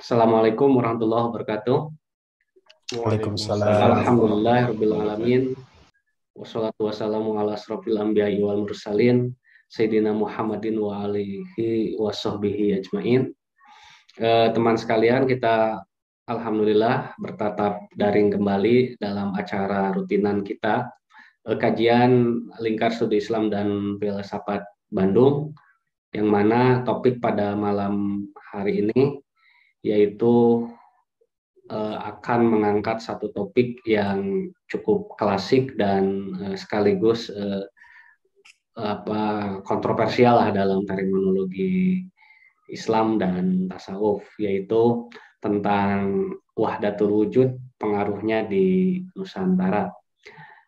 Assalamualaikum warahmatullahi wabarakatuh. Waalaikumsalam. Alhamdulillahirrabbilalamin. Wassalatu wassalamu ala asrofil anbiya'i wal mursalin. Sayyidina Muhammadin wa alihi wa sahbihi ajmain. Teman sekalian, kita alhamdulillah bertatap daring kembali dalam acara rutinan kita, kajian Lingkar Studi Islam dan Filsafat Bandung, yang mana topik pada malam hari ini yaitu akan mengangkat satu topik yang cukup klasik dan sekaligus kontroversial lah dalam terminologi Islam dan tasawuf, yaitu tentang wahdatul wujud, pengaruhnya di Nusantara.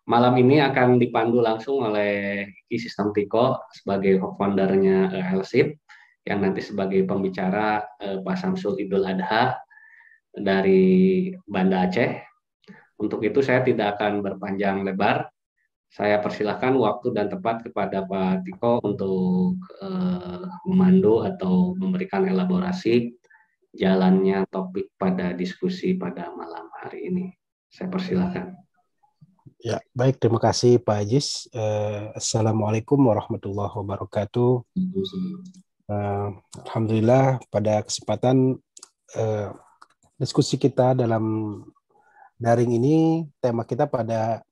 Malam ini akan dipandu langsung oleh Ki Sistem Tiko sebagai foundernya LSIP, yang nanti sebagai pembicara Pak Samsul Idul Adha dari Banda Aceh. Untuk itu saya tidak akan berpanjang lebar. Saya persilahkan waktu dan tempat kepada Pak Tiko untuk memandu atau memberikan elaborasi jalannya topik pada diskusi pada malam hari ini. Saya persilahkan. Ya, baik, terima kasih Pak Ajis. Assalamualaikum warahmatullahi wabarakatuh. Alhamdulillah pada kesempatan diskusi kita dalam daring ini, tema kita pada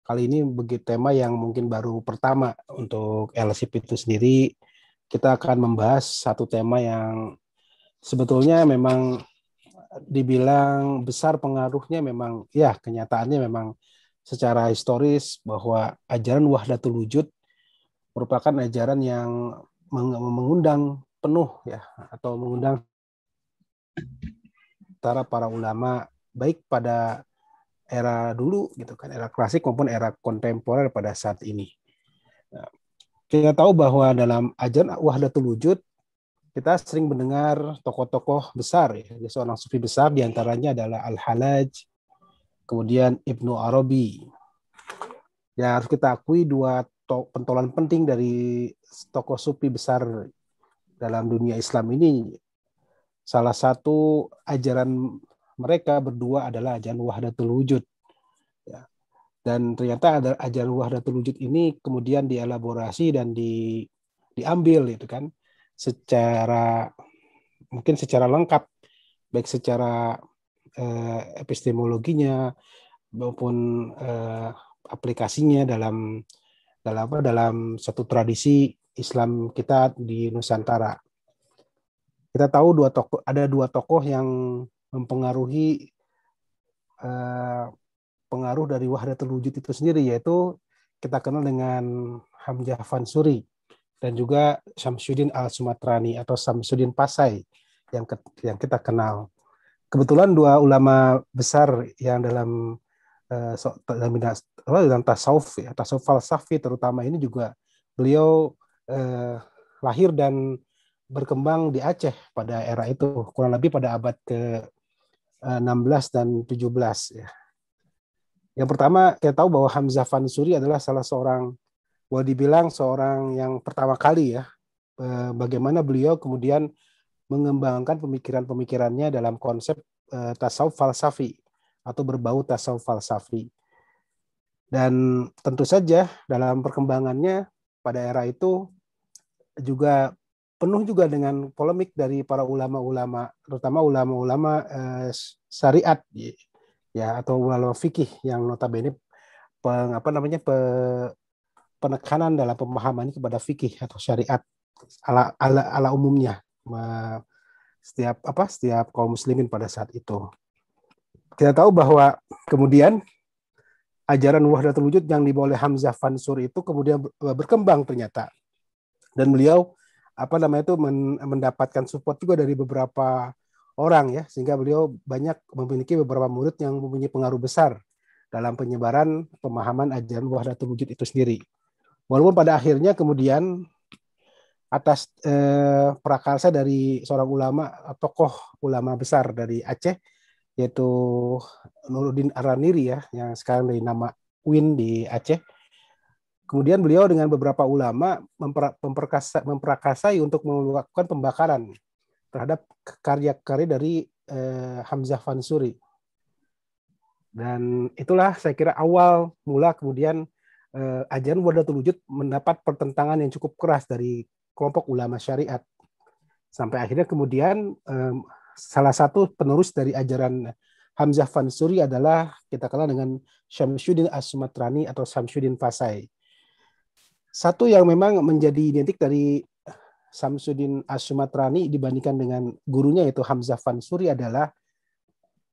kali ini begitu tema yang mungkin baru pertama untuk LSIP itu sendiri. Kita akan membahas satu tema yang sebetulnya memang dibilang besar pengaruhnya, memang ya kenyataannya memang secara historis bahwa ajaran wahdatul wujud merupakan ajaran yang mengundang penuh ya, atau mengundang antara para ulama baik pada era dulu gitu kan, era klasik maupun era kontemporer pada saat ini. Nah, kita tahu bahwa dalam ajaran wahdatul wujud kita sering mendengar tokoh-tokoh besar ya, seorang sufi besar diantaranya adalah Al-Halaj, kemudian Ibnu Arabi. Ya, harus kita akui dua pentolan penting dari tokoh sufi besar dalam dunia Islam ini. Salah satu ajaran mereka berdua adalah ajaran wahdatul wujud. Ya. Dan ternyata ada ajaran wahdatul wujud ini kemudian dielaborasi dan diambil itu kan secara mungkin secara lengkap, baik secara epistemologinya maupun aplikasinya dalam satu tradisi Islam kita di Nusantara. Kita tahu ada dua tokoh yang mempengaruhi pengaruh dari wahdatul wujud itu sendiri, yaitu kita kenal dengan Hamzah Fansuri dan juga Syamsuddin Al-Sumatrani atau Syamsuddin Pasai yang kita kenal. Kebetulan dua ulama besar yang dalam tasawuf ya, tasawuf falsafi terutama ini juga beliau lahir dan berkembang di Aceh pada era itu, kurang lebih pada abad ke-16 dan 17 ya. Yang pertama kita tahu bahwa Hamzah Fansuri adalah salah seorang, boleh dibilang seorang yang pertama kali ya, bagaimana beliau kemudian mengembangkan pemikiran-pemikirannya dalam konsep tasawuf falsafi atau berbau tasawuf falsafi. Dan tentu saja dalam perkembangannya pada era itu juga penuh juga dengan polemik dari para ulama-ulama, terutama ulama-ulama syariat ya, atau ulama fikih yang notabene penekanan dalam pemahaman kepada fikih atau syariat ala umumnya setiap kaum muslimin pada saat itu. Kita tahu bahwa kemudian ajaran wahdatul wujud yang dibawa oleh Hamzah Fansuri itu kemudian berkembang ternyata, dan beliau mendapatkan support juga dari beberapa orang ya, sehingga beliau banyak memiliki beberapa murid yang mempunyai pengaruh besar dalam penyebaran pemahaman ajaran wahdatul wujud itu sendiri. Walaupun pada akhirnya kemudian atas prakarsa dari seorang ulama, tokoh ulama besar dari Aceh, yaitu Nuruddin Araniri ya, yang sekarang dari nama UIN di Aceh. Kemudian beliau dengan beberapa ulama memprakarsai untuk melakukan pembakaran terhadap karya-karya dari Hamzah Fansuri. Dan itulah saya kira awal mula kemudian ajaran Wahdatul Wujud mendapat pertentangan yang cukup keras dari kelompok ulama syariat. Sampai akhirnya kemudian salah satu penerus dari ajaran Hamzah Fansuri adalah kita kenal dengan Syamsuddin As-Sumatrani atau Syamsuddin Fasai. Satu yang memang menjadi identik dari Syamsuddin As-Sumatrani dibandingkan dengan gurunya yaitu Hamzah Fansuri adalah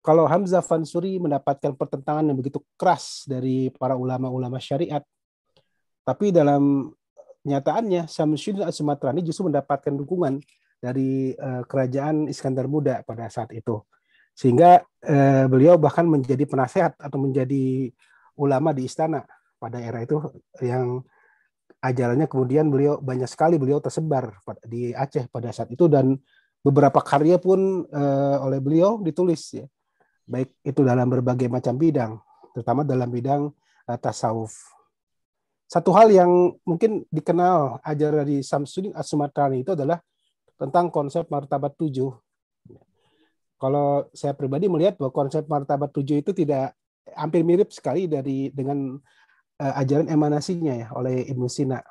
kalau Hamzah Fansuri mendapatkan pertentangan yang begitu keras dari para ulama-ulama syariat, tapi dalam nyataannya Syamsuddin As-Sumatrani justru mendapatkan dukungan dari kerajaan Iskandar Muda pada saat itu. Sehingga beliau bahkan menjadi penasehat atau menjadi ulama di istana pada era itu yang ajarannya kemudian banyak sekali beliau tersebar di Aceh pada saat itu dan beberapa karya pun oleh beliau ditulis ya. Baik itu dalam berbagai macam bidang, terutama dalam bidang tasawuf. Satu hal yang mungkin dikenal ajaran dari Syamsuddin As-Sumatrani itu adalah tentang konsep martabat 7. Kalau saya pribadi melihat bahwa konsep martabat 7 itu tidak hampir mirip sekali dengan ajaran emanasinya ya oleh Ibnu Sina.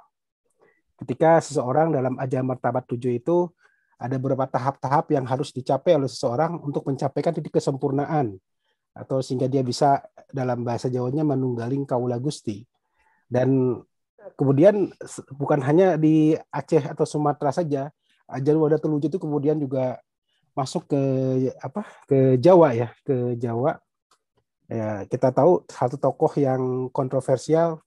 Ketika seseorang dalam ajaran martabat 7 itu ada beberapa tahap-tahap yang harus dicapai oleh seseorang untuk mencapaikan titik kesempurnaan atau sehingga dia bisa dalam bahasa Jawanya menunggaling kaula Gusti. Dan kemudian bukan hanya di Aceh atau Sumatera saja, ajaran Wahdatul Wujud itu kemudian juga masuk ke Jawa ya, ke Jawa. Ya, kita tahu satu tokoh yang kontroversial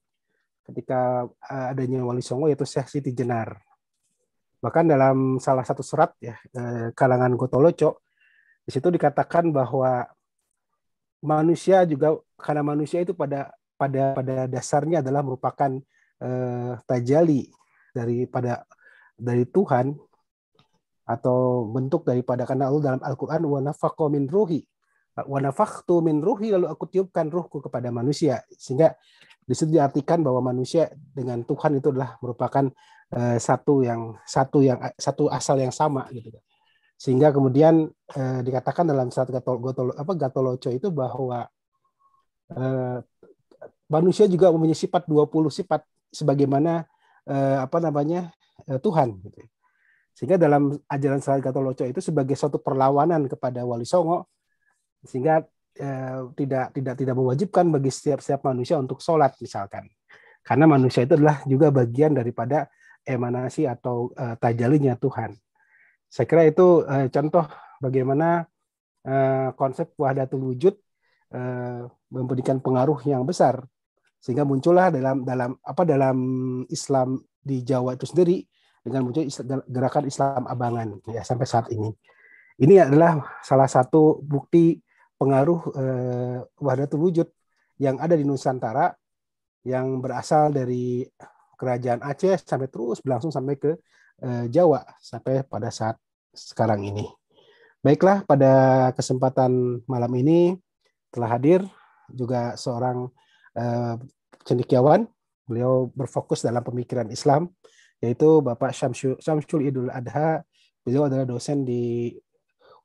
ketika adanya Wali Songo yaitu Syekh Siti Jenar. Bahkan dalam salah satu serat ya kalangan Gotoloco di situ dikatakan bahwa manusia juga karena manusia itu pada dasarnya adalah merupakan tajali dari Tuhan atau bentuk daripada karena Allah dalam Al-Qur'an wa nafaqo min ruhi wa nafakhtu min ruhi lalu aku tiupkan ruhku kepada manusia sehingga di situ diartikan bahwa manusia dengan Tuhan itu adalah merupakan satu asal yang sama gitu. Sehingga kemudian dikatakan dalam surat Gatoloco itu bahwa manusia juga mempunyai sifat 20 sifat sebagaimana Tuhan gitu. Sehingga dalam ajaran surat Gatoloco itu sebagai suatu perlawanan kepada Wali Songo sehingga tidak mewajibkan bagi setiap manusia untuk sholat misalkan. Karena manusia itu adalah juga bagian daripada emanasi atau tajalinya Tuhan. Saya kira itu contoh bagaimana konsep Wahdatul Wujud memberikan pengaruh yang besar sehingga muncullah dalam Islam di Jawa itu sendiri dengan muncul gerakan Islam Abangan ya sampai saat ini. Ini adalah salah satu bukti pengaruh Wahdatul Wujud yang ada di Nusantara yang berasal dari kerajaan Aceh sampai terus berlangsung sampai ke Jawa sampai pada saat sekarang ini. Baiklah, pada kesempatan malam ini telah hadir juga seorang cendekiawan. Beliau berfokus dalam pemikiran Islam, yaitu Bapak Syamsul Idul Adha. Beliau adalah dosen di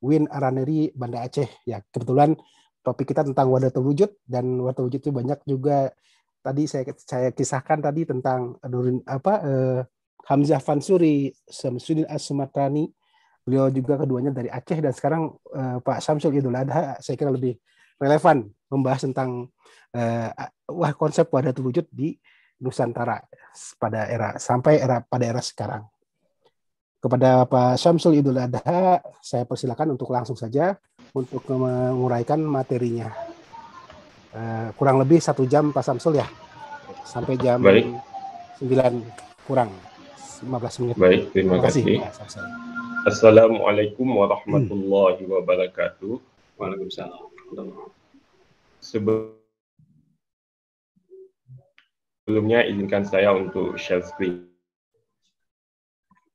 UIN Araneri Banda Aceh. Ya, kebetulan topik kita tentang Wahdatul Wujud dan Wahdatul Wujud itu banyak juga. Tadi saya kisahkan tadi tentang Hamzah Fansuri, Syamsuddin As-Sumatrani. Beliau juga keduanya dari Aceh dan sekarang Pak Syamsul Idul Adha saya kira lebih relevan membahas tentang konsep Wahdatul Wujud di Nusantara pada era sekarang. Kepada Pak Syamsul Idul Adha saya persilakan untuk langsung saja untuk menguraikan materinya. Kurang lebih 1 jam Pak Syamsul ya, sampai jam 9 kurang 15 menit. Baik, terima kasih. Assalamualaikum warahmatullahi wabarakatuh. Waalaikumsalam. Sebelumnya izinkan saya untuk share screen.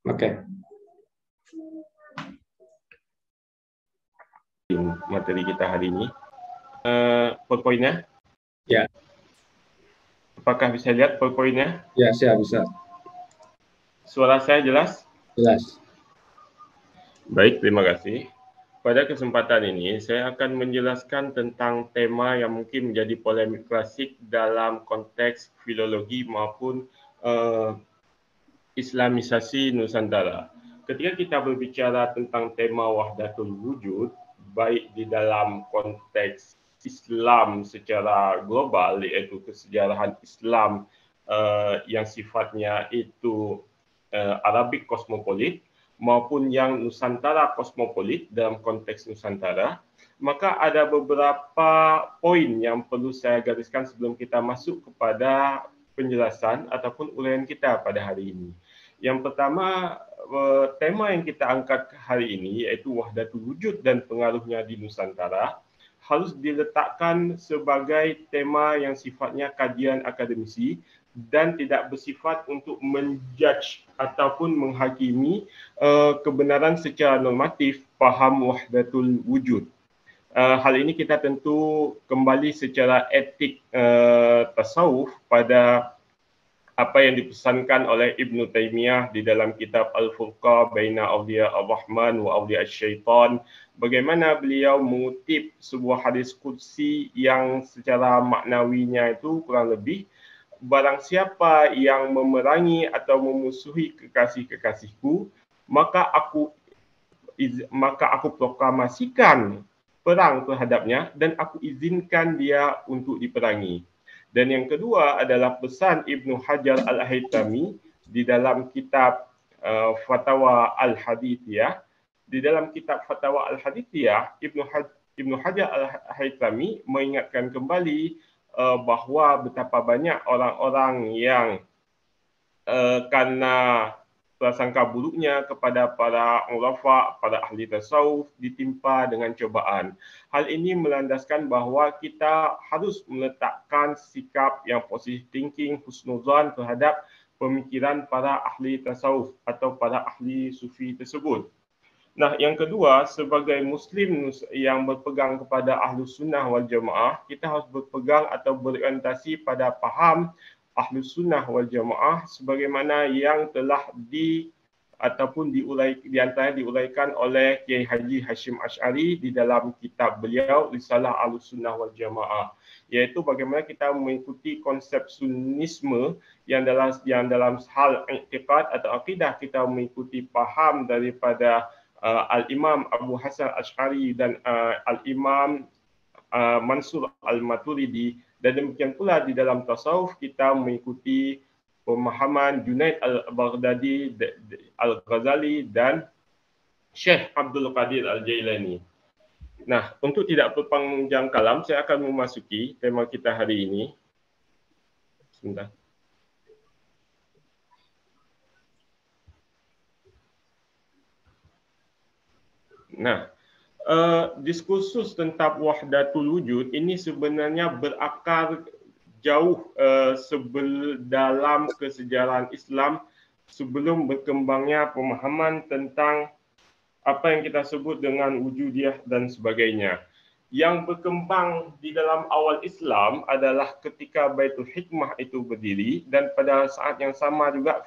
Oke. Materi kita hari ini. PowerPoint-nya? Ya. Apakah bisa lihat PowerPoint-nya? Ya, saya bisa. Suara saya jelas? Jelas. Baik, terima kasih. Pada kesempatan ini, saya akan menjelaskan tentang tema yang mungkin menjadi polemik klasik dalam konteks filologi maupun uh, Islamisasi Nusantara. Ketika kita berbicara tentang tema wahdatul wujud, baik di dalam konteks Islam secara global, iaitu kesejarahan Islam yang sifatnya itu Arabik kosmopolit, maupun yang Nusantara kosmopolit dalam konteks Nusantara, maka ada beberapa poin yang perlu saya gariskan sebelum kita masuk kepada penjelasan ataupun uraian kita pada hari ini. Yang pertama, tema yang kita angkat hari ini iaitu wahdatul wujud dan pengaruhnya di Nusantara harus diletakkan sebagai tema yang sifatnya kajian akademisi dan tidak bersifat untuk menjudge ataupun menghakimi kebenaran secara normatif faham wahdatul wujud. Hal ini kita tentu kembali secara etik tasawuf pada apa yang dipesankan oleh Ibn Taymiyah di dalam kitab Al-Furqa Baina Awliya Ar-Rahman wa Awliya Syaitan, bagaimana beliau mengutip sebuah hadis qudsi yang secara maknawinya itu kurang lebih, barang siapa yang memerangi atau memusuhi kekasih-kekasihku, maka aku proklamasikan perang terhadapnya dan aku izinkan dia untuk diperangi. Dan yang kedua adalah pesan Ibnu Hajar Al-Haytami di dalam kitab Fatwa Al-Hadithiyah. Di dalam kitab Fatwa Al-Hadithiyah, Ibnu Hajar Al-Haytami mengingatkan kembali bahawa betapa banyak orang-orang yang karena prasangka buruknya kepada para ulafa, para ahli tasawuf ditimpa dengan cobaan. Hal ini melandaskan bahawa kita harus meletakkan sikap yang positive thinking, husnuzan terhadap pemikiran para ahli tasawuf atau para ahli sufi tersebut. Nah, yang kedua, sebagai Muslim yang berpegang kepada Ahlus Sunnah wal Jamaah, kita harus berpegang atau berorientasi pada faham Ahlus Sunnah wal Jamaah sebagaimana yang telah diuraikan oleh Kiai Haji Hashim Asy'ari di dalam kitab beliau Risalah Ahlus Sunnah wal Jamaah, iaitu bagaimana kita mengikuti konsep sunnisme yang dalam hal i'tiqad atau akidah kita mengikuti faham daripada Al-Imam Abu Hasan Asy'ari dan Al-Imam Mansur Al-Maturidi, dan demikian pula di dalam tasawuf kita mengikuti pemahaman Junaid Al-Baghdadi, Al-Ghazali dan Syekh Abdul Qadir Al-Jailani. Nah, untuk tidak berpanjang kalam, saya akan memasuki tema kita hari ini. Sebentar. Nah, diskursus tentang wahdatul wujud ini sebenarnya berakar jauh dalam kesejarahan Islam sebelum berkembangnya pemahaman tentang apa yang kita sebut dengan wujudiyah dan sebagainya. Yang berkembang di dalam awal Islam adalah ketika Baitul Hikmah itu berdiri, dan pada saat yang sama juga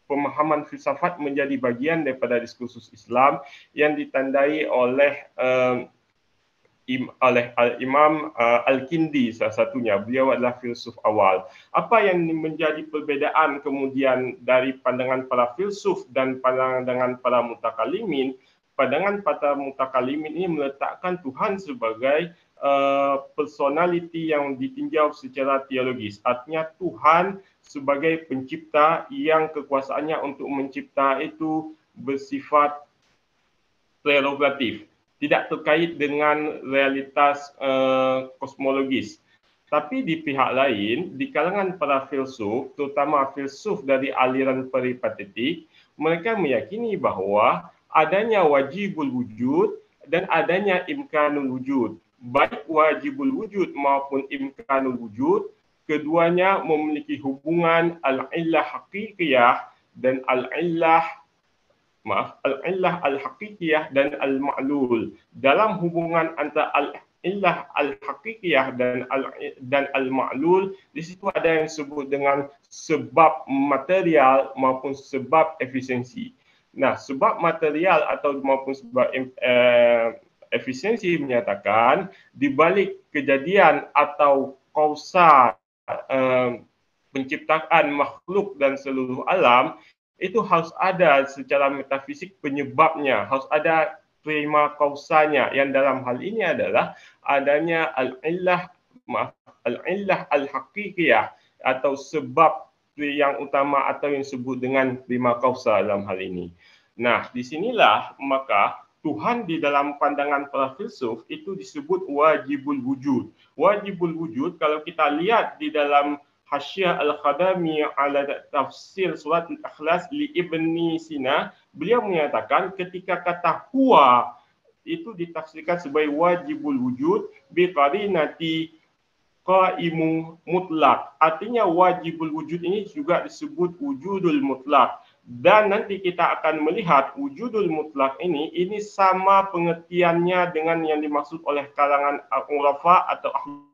pemahaman filsafat menjadi bagian daripada diskursus Islam yang ditandai oleh Al-Imam Al-Kindi salah satunya. Beliau adalah filsuf awal. Apa yang menjadi perbezaan kemudian dari pandangan para filsuf dan pandangan para mutakalimin? Pandangan para mutakalimin ini meletakkan Tuhan sebagai personality yang ditinjau secara teologis. Artinya Tuhan sebagai pencipta yang kekuasaannya untuk mencipta itu bersifat prerogatif, tidak terkait dengan realitas kosmologis. Tapi di pihak lain, di kalangan para filsuf, terutama filsuf dari aliran peripatetik, mereka meyakini bahawa adanya wajibul wujud dan adanya imkanul wujud. Baik wajibul wujud maupun imkanul wujud, keduanya memiliki hubungan al-illah haqiqiyah dan al-illah al-haqiqiyah dan al-ma'lul. Dalam hubungan antara al-illah al-haqiqiyah dan al-ma'lul, di situ ada yang disebut dengan sebab material maupun sebab efisiensi. Nah, sebab material atau maupun sebab efisiensi menyatakan di balik kejadian atau kausa penciptaan makhluk dan seluruh alam itu harus ada secara metafisik penyebabnya, harus ada prima kausanya, yang dalam hal ini adalah adanya al-illah al-haqiqiyah atau sebab yang utama atau yang disebut dengan prima kausa dalam hal ini. Nah, disinilah maka Tuhan di dalam pandangan para filsuf itu disebut wajibul wujud. Wajibul wujud kalau kita lihat di dalam Hasyiah Al-Khadami ala tafsir surat Al-Ikhlas li Ibni Sina, beliau menyatakan ketika kata huwa itu ditafsirkan sebagai wajibul wujud bi qarinati qaimu mutlak. Artinya wajibul wujud ini juga disebut wujudul mutlak. Dan nanti kita akan melihat wujudul mutlak ini sama pengertiannya dengan yang dimaksud oleh kalangan urafa atau ahli.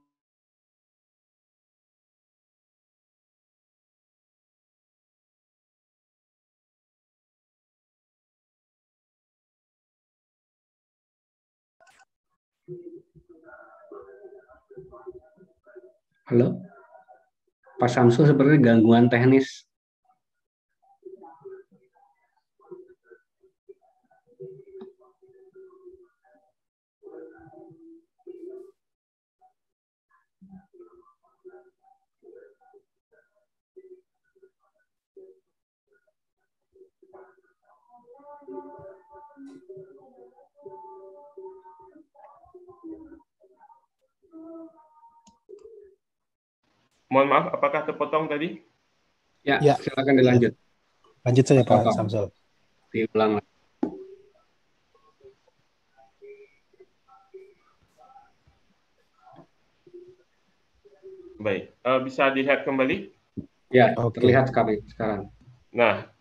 Halo, Pak Samsul, seperti gangguan teknis. Mohon maaf, apakah terpotong tadi? Ya, Ya. silakan dilanjut. Lanjut saja Pak Potong. Samsul. Diulang. Baik, bisa dilihat kembali? Ya, Oke. terlihat sekali sekarang. Nah,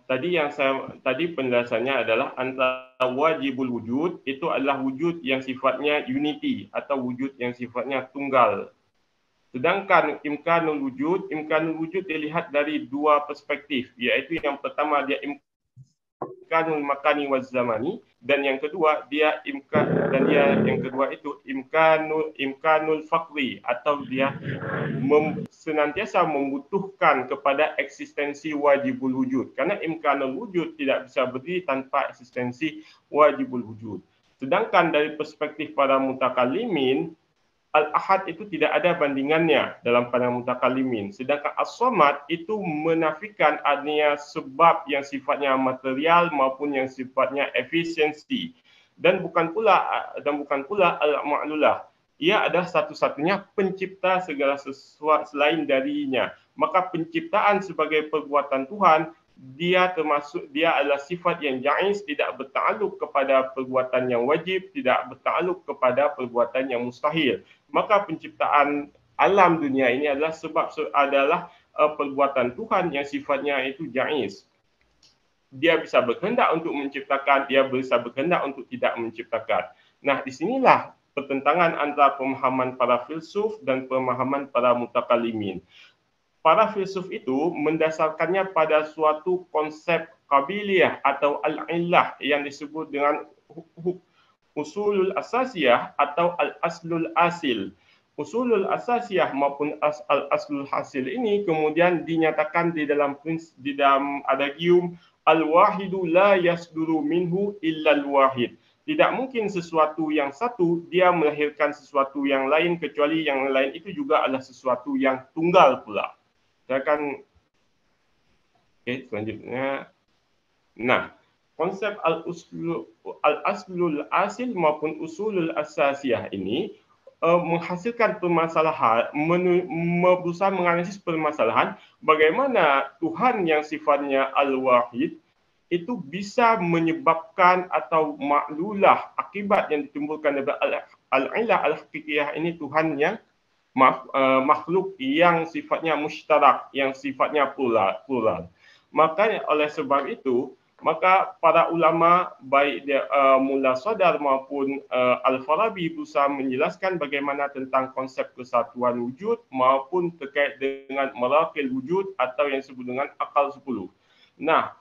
tadi penjelasannya adalah antara wajibul wujud itu adalah wujud yang sifatnya unity atau wujud yang sifatnya tunggal. Sedangkan imkanul wujud dilihat dari dua perspektif, iaitu yang pertama dia imkanul makani waz zamani, dan yang kedua yang kedua itu imkanul faqri, atau dia senantiasa membutuhkan kepada eksistensi wajibul wujud. Karena imkanul wujud tidak bisa berdiri tanpa eksistensi wajibul wujud. Sedangkan dari perspektif para mutakallimin, Al-Ahad itu tidak ada bandingannya dalam pandangan mutakallimin. Sedangkan As-Samad itu menafikan adanya sebab yang sifatnya material maupun yang sifatnya efisiensi. Dan bukan pula Al-Ma'lulah. Ia adalah satu-satunya pencipta segala sesuatu selain darinya. Maka penciptaan sebagai perbuatan Tuhan, dia adalah sifat yang jaiz, tidak bertakluk kepada perbuatan yang wajib, tidak bertakluk kepada perbuatan yang mustahil. Maka penciptaan alam dunia ini adalah perbuatan Tuhan yang sifatnya itu jaiz. Dia bisa berkehendak untuk menciptakan, dia bisa berkehendak untuk tidak menciptakan. Nah, disinilah pertentangan antara pemahaman para filsuf dan pemahaman para mutakallimin. Para filsuf itu mendasarkannya pada suatu konsep qabiliyah atau al-illah yang disebut dengan usulul asasiyah atau al-aslul asil. Usulul asasiyah maupun al-aslul hasil ini kemudian dinyatakan di dalam adagium al-wahidu la yasduru minhu illa al-wahid. Tidak mungkin sesuatu yang satu dia melahirkan sesuatu yang lain kecuali yang lain itu juga adalah sesuatu yang tunggal pula. Saya akan selanjutnya. Nah, konsep al-aslul asil maupun usulul asasiyah ini menghasilkan permasalahan, berusaha menganalisis permasalahan bagaimana Tuhan yang sifatnya al-wahid itu bisa menyebabkan atau maklulah akibat yang ditimbulkan daripada al-ilah al-haqiqiyah ini Tuhan yang makhluk yang sifatnya mushtarak, yang sifatnya plural. Maka oleh sebab itu, maka para ulama baik Mullah Sadar maupun Al-Farabi berusaha menjelaskan bagaimana tentang konsep kesatuan wujud maupun terkait dengan maraqil wujud atau yang disebut dengan akal 10. Nah,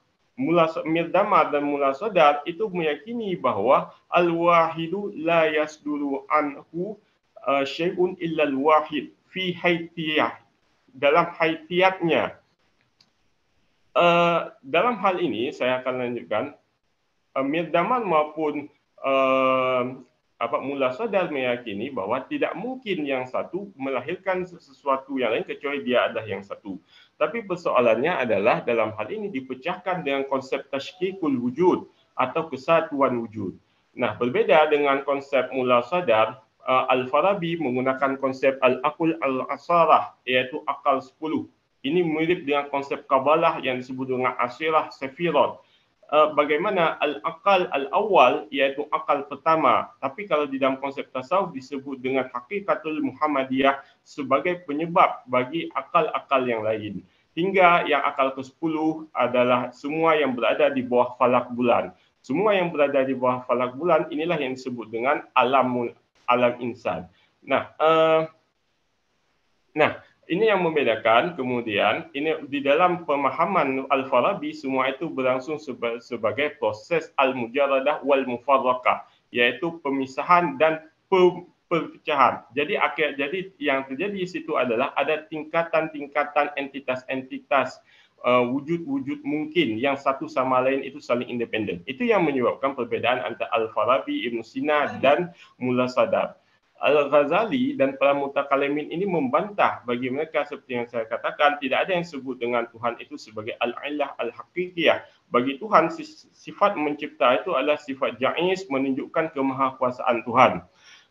Mirdamar dan Mula Sadar itu meyakini bahawa al-wahidu la yasduru anhu syai'un illa al-wahid fi haitiyah, dalam haitiyatnya. Dalam hal ini saya akan lanjutkan. Mirdamar maupun Mula Sadar meyakini bahawa tidak mungkin yang satu melahirkan sesuatu yang lain kecuali dia adalah yang satu. Tapi persoalannya adalah dalam hal ini dipecahkan dengan konsep tasykikul wujud atau kesatuan wujud. Nah, berbeda dengan konsep Mula Sadar, Al-Farabi menggunakan konsep al-aql al-asarah, iaitu akal 10. Ini mirip dengan konsep Kabalah yang disebut dengan asirah sefirot. Bagaimana al-aqal al-awwal, iaitu akal pertama, tapi kalau di dalam konsep tasawuf disebut dengan hakikatul Muhammadiyah sebagai penyebab bagi akal-akal yang lain. Hingga yang akal ke-10 adalah semua yang berada di bawah falak bulan. Semua yang berada di bawah falak bulan inilah yang disebut dengan alam insan. Ini yang membedakan. Kemudian ini di dalam pemahaman Al-Farabi semua itu berlangsung sebagai proses al-mujarradah wal mufarraqah, iaitu pemisahan dan perpecahan. Jadi yang terjadi di situ adalah ada tingkatan-tingkatan entitas-entitas wujud-wujud mungkin yang satu sama lain itu saling independen. Itu yang menyebabkan perbedaan antara Al-Farabi, Ibn Sina dan Mula Sadar. Al-Ghazali dan para mutakalimin ini membantah bagi mereka seperti yang saya katakan, tidak ada yang sebut dengan Tuhan itu sebagai al-illah al-haqiqiyah. Bagi Tuhan, sifat mencipta itu adalah sifat jaiz, menunjukkan kemahakuasaan Tuhan.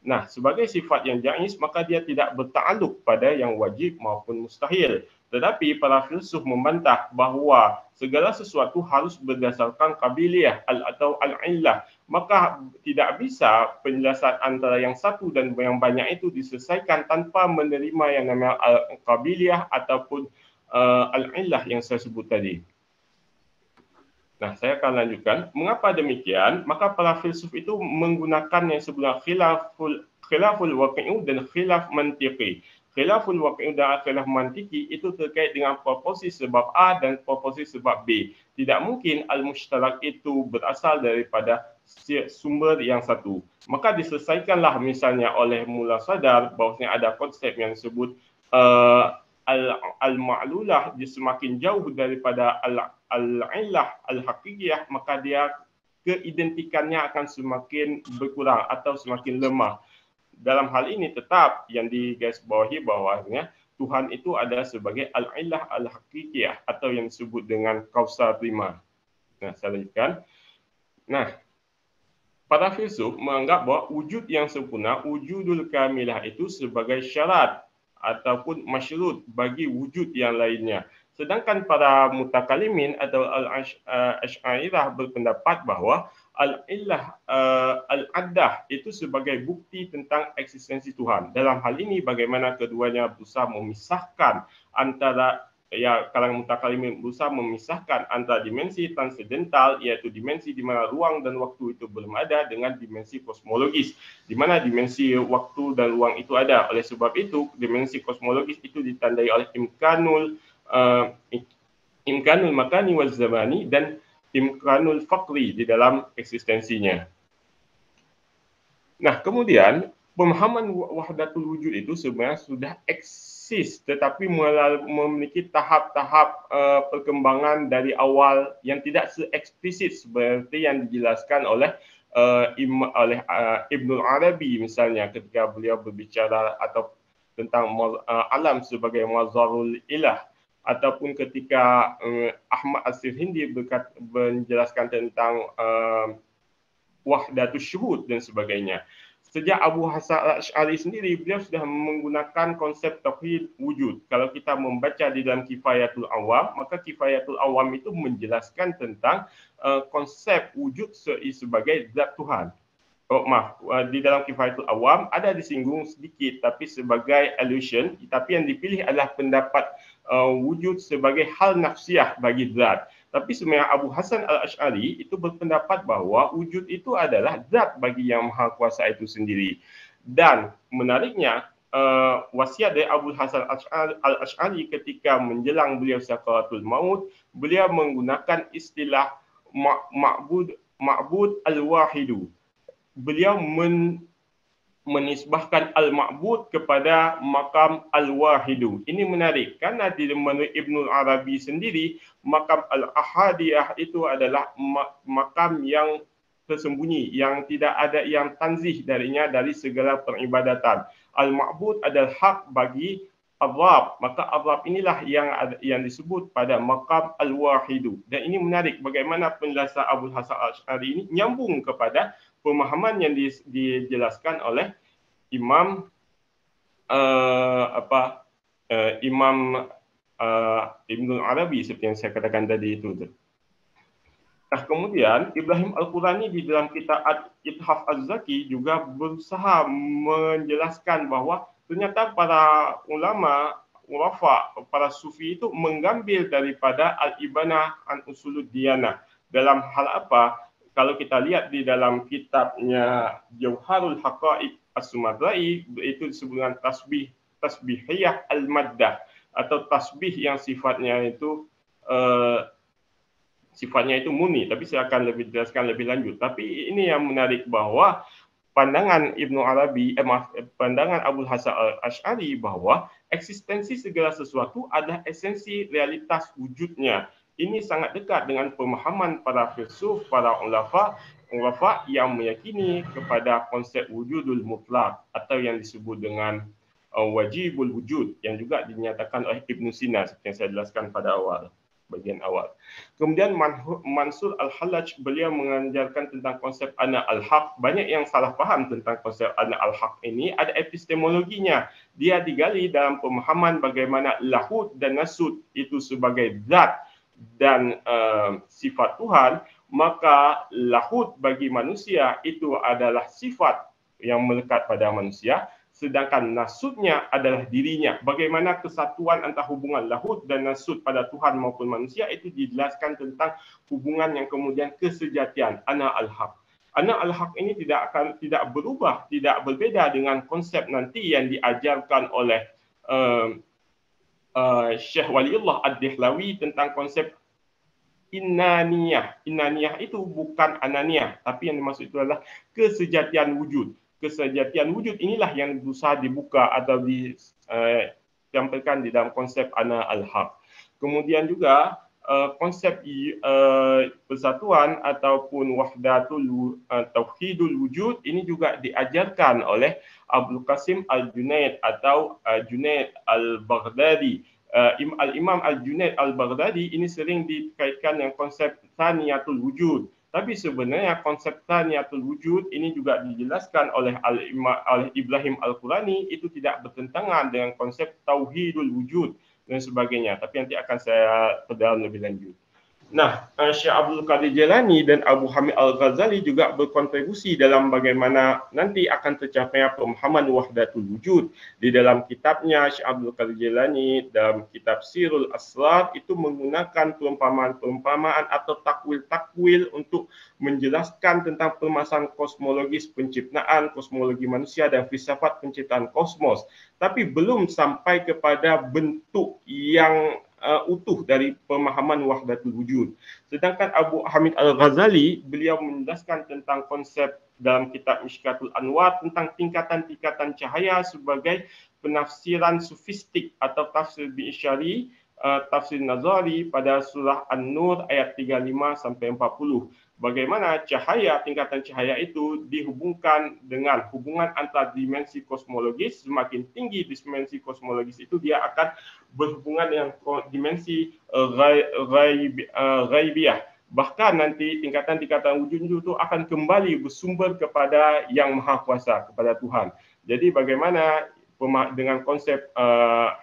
Nah, sebagai sifat yang jaiz, maka dia tidak bertakluk pada yang wajib maupun mustahil. Tetapi para filsuf membantah bahawa segala sesuatu harus berdasarkan qabiliyah atau al-illah. Maka tidak bisa penjelasan antara yang satu dan yang banyak itu diselesaikan tanpa menerima yang namanya al-qabiliyah ataupun al-illah yang saya sebut tadi. Nah, saya akan lanjutkan. Mengapa demikian? Maka para filsuf itu menggunakan yang sebelah khilaful waqi'u dan khilaf mantiqi. Khilaful waqi'u dan khilaf mantiki itu terkait dengan proporsi sebab A dan proporsi sebab B. Tidak mungkin al-mushtarak itu berasal daripada sumber yang satu. Maka diselesaikanlah misalnya oleh Mula Sadar bahawasanya ada konsep yang disebut al-ma'lulah, dia semakin jauh daripada al-illah al-haqiqiyah, maka dia keidentikannya akan semakin berkurang atau semakin lemah. Dalam hal ini tetap yang digarisbawahi bahawasanya Tuhan itu adalah sebagai al-illah al-haqiqiyah atau yang disebut dengan kausar prima. Nah, saya lanjutkan. Nah, para filsuf menganggap bahawa wujud yang sempurna, wujudul kamilah itu sebagai syarat ataupun masyrut bagi wujud yang lainnya. Sedangkan para mutakalimin atau al-Asy'ariyah berpendapat bahawa al-illah al-addah itu sebagai bukti tentang eksistensi Tuhan. Dalam hal ini bagaimana keduanya berusaha memisahkan antara kalangan mutakalimin berusaha memisahkan antara dimensi transendental, iaitu dimensi di mana ruang dan waktu itu belum ada, dengan dimensi kosmologis di mana dimensi waktu dan ruang itu ada. Oleh sebab itu dimensi kosmologis itu ditandai oleh imkanul makani wal zamani dan imkanul faqri di dalam eksistensinya. Nah, kemudian pemahaman wahdatul wujud itu sebenarnya sudah eksis, tetapi memiliki tahap-tahap perkembangan dari awal yang tidak se-eksplisit seperti yang dijelaskan oleh Ibnul Arabi misalnya ketika beliau berbicara atau tentang alam sebagai mazharul ilah, ataupun ketika Ahmad As-Sirhindi menjelaskan tentang wahdatus syuhud dan sebagainya. Sejak Abu Hasan al-Asy'ari sendiri, beliau sudah menggunakan konsep tauhid wujud. Kalau kita membaca di dalam Kifayatul Awam, maka Kifayatul Awam itu menjelaskan tentang konsep wujud sebagai zat Tuhan. Di dalam Kifayatul Awam ada disinggung sedikit, tapi sebagai allusion, tapi yang dipilih adalah pendapat wujud sebagai hal nafsiyah bagi zat. Tapi sebenarnya Abu Hasan al-Asy'ari itu berpendapat bahawa wujud itu adalah zat bagi yang maha kuasa itu sendiri. Dan menariknya, wasiat dari Abu Hasan Al-Ash'ari ketika menjelang beliau sakaratul maut, beliau menggunakan istilah ma'bud al-wahidu. Beliau menisbahkan al-ma'bud kepada makam al-wahidu. Ini menarik kerana di menurut Ibnu Arabi sendiri, makam al-ahadiyah itu adalah makam yang tersembunyi, yang tidak ada yang tanzih darinya dari segala peribadatan. Al-ma'bud adalah hak bagi Ar-Rabb, maka Ar-Rabb inilah yang disebut pada makam al-wahidu. Dan ini menarik bagaimana penjelasan Abu Hasan Al-Ash'ari ini nyambung kepada pemahaman yang dijelaskan oleh Imam Imam Ibnu Arabi seperti yang saya katakan tadi itu. Nah, kemudian Ibrahim Al-Qurani di dalam kitab Ithaf Az-Zaki juga berusaha menjelaskan bahawa ternyata para ulama, urafa, para sufi itu mengambil daripada Al-Ibanah an Usulud Diyanah. Dalam hal apa? Kalau kita lihat di dalam kitabnya Jauharul Haqaiq As-Sumadrai, itu disebutkan tasbihiyah al-maddah, atau tasbih yang sifatnya itu murni, tapi saya akan jelaskan lebih lanjut. Tapi ini yang menarik bahawa pandangan Ibnu Arabi, pandangan Abu Hasan Al-Ash'ari bahawa eksistensi segala sesuatu adalah esensi realitas wujudnya. Ini sangat dekat dengan pemahaman para filsuf, para ulafa yang meyakini kepada konsep wujudul mutlak atau yang disebut dengan wajibul wujud, yang juga dinyatakan oleh Ibn Sina seperti yang saya jelaskan pada bagian awal. Kemudian Mansur Al-Hallaj, beliau mengajarkan tentang konsep ana al-haq. Banyak yang salah faham tentang konsep ana al-haq ini, ada epistemologinya. Dia digali dalam pemahaman bagaimana lahud dan nasud itu sebagai zat dan sifat Tuhan, maka lahud bagi manusia itu adalah sifat yang melekat pada manusia, sedangkan nasudnya adalah dirinya. Bagaimana kesatuan antara hubungan lahud dan nasud pada Tuhan maupun manusia itu dijelaskan tentang hubungan yang kemudian kesejatian, ana al-haq. Ana al-haq ini tidak berubah, tidak berbeda dengan konsep nanti yang diajarkan oleh Syekh Waliullah Ad-Dihlawi tentang konsep inaniyah. Inaniyah itu bukan ananiyah, tapi yang dimaksud itu adalah kesejatian wujud. Kesejatian wujud inilah yang berusaha dibuka atau disampaikan di dalam konsep ana al-haq. Kemudian juga konsep persatuan ataupun wahdatul tauhidul wujud ini juga diajarkan oleh Abdul Qasim Al-Junaid atau Junaid Al-Baghdadi. Al-Imam Al-Junaid Al-Baghdadi ini sering dikaitkan dengan konsep thaniyatul wujud. Tapi sebenarnya konsep thaniyatul wujud ini juga dijelaskan oleh Ibrahim Al-Qurani, itu tidak bertentangan dengan konsep tauhidul wujud dan sebagainya. Tapi nanti akan saya perdalam lebih lanjut. Nah, Syekh Abdul Qadir Jailani dan Abu Hamid Al-Ghazali juga berkontribusi dalam bagaimana nanti akan tercapai pemahaman wahdatul wujud. Di dalam kitabnya Syekh Abdul Qadir Jailani dalam kitab Sirul Asrar itu menggunakan perumpamaan-perumpamaan atau takwil-takwil untuk menjelaskan tentang permasalahan kosmologis penciptaan, kosmologi manusia dan filsafat penciptaan kosmos. Tapi belum sampai kepada bentuk yang utuh dari pemahaman wahdatul wujud. Sedangkan Abu Hamid Al-Ghazali, beliau menjelaskan tentang konsep dalam kitab Mishkatul Anwar tentang tingkatan-tingkatan cahaya sebagai penafsiran sufistik atau tafsir bi'isyari, tafsir nazari pada surah An-Nur ayat 35 sampai 40. Bagaimana cahaya, tingkatan cahaya itu dihubungkan dengan hubungan antara dimensi kosmologis. Semakin tinggi dimensi kosmologis itu, dia akan berhubungan dengan dimensi ghaibiyah. Bahkan nanti tingkatan-tingkatan wujud itu akan kembali bersumber kepada Yang Maha Kuasa, kepada Tuhan. Jadi bagaimana dengan konsep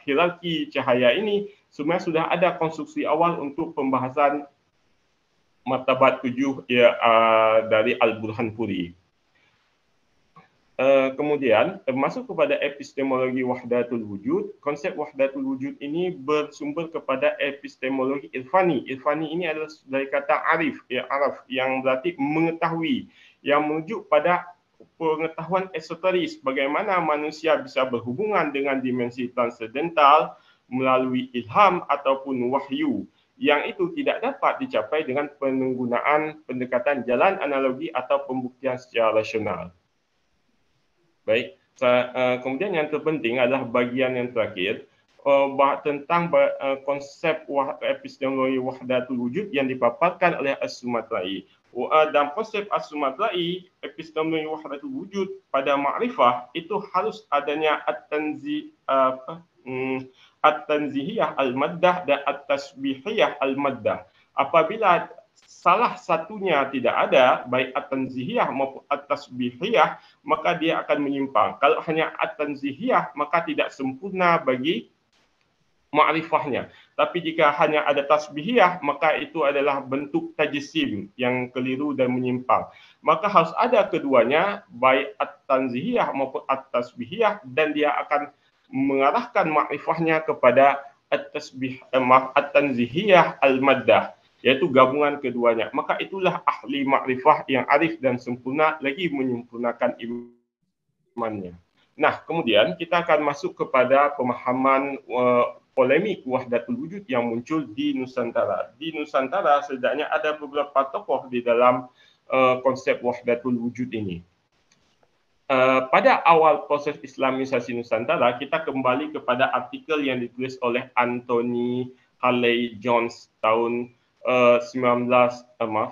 hierarki cahaya ini, sebenarnya sudah ada konstruksi awal untuk pembahasan martabat 7 dari Al-Burhanpuri. Kemudian masuk kepada epistemologi wahdatul wujud. Konsep wahdatul wujud ini bersumber kepada epistemologi irfani. Irfani ini adalah dari kata arif, araf, yang berarti mengetahui, yang merujuk pada pengetahuan esoteris, bagaimana manusia bisa berhubungan dengan dimensi transendental melalui ilham ataupun wahyu, yang itu tidak dapat dicapai dengan penggunaan pendekatan jalan analogi atau pembuktian secara rasional. Baik, kemudian yang terpenting adalah bagian yang terakhir, tentang konsep epistemologi wahdatul wujud yang dipaparkan oleh As-Sumatrai. Dalam konsep As-Sumatrai, epistemologi wahdatul wujud pada ma'rifah itu harus adanya at-tanzihiyah al-maddah dan at-tasbihiyah al-maddah. Apabila salah satunya tidak ada, baik at-tanzihiyah maupun at-tasbihiyah, maka dia akan menyimpang. Kalau hanya at-tanzihiyah, maka tidak sempurna bagi ma'rifahnya. Tapi jika hanya ada tasbihiyah, maka itu adalah bentuk tajsim yang keliru dan menyimpang. Maka harus ada keduanya, baik at-tanzihiyah maupun at-tasbihiyah, dan dia akan mengarahkan ma'rifahnya kepada at-tanzihiyah al-maddah, yaitu gabungan keduanya. Maka itulah ahli makrifah yang arif dan sempurna, lagi menyempurnakan imannya. Nah, kemudian kita akan masuk kepada pemahaman polemik wahdatul wujud yang muncul di Nusantara. Di Nusantara setidaknya ada beberapa tokoh di dalam konsep wahdatul wujud ini. Pada awal proses Islamisasi Nusantara, kita kembali kepada artikel yang ditulis oleh Anthony Halley Jones tahun 1961.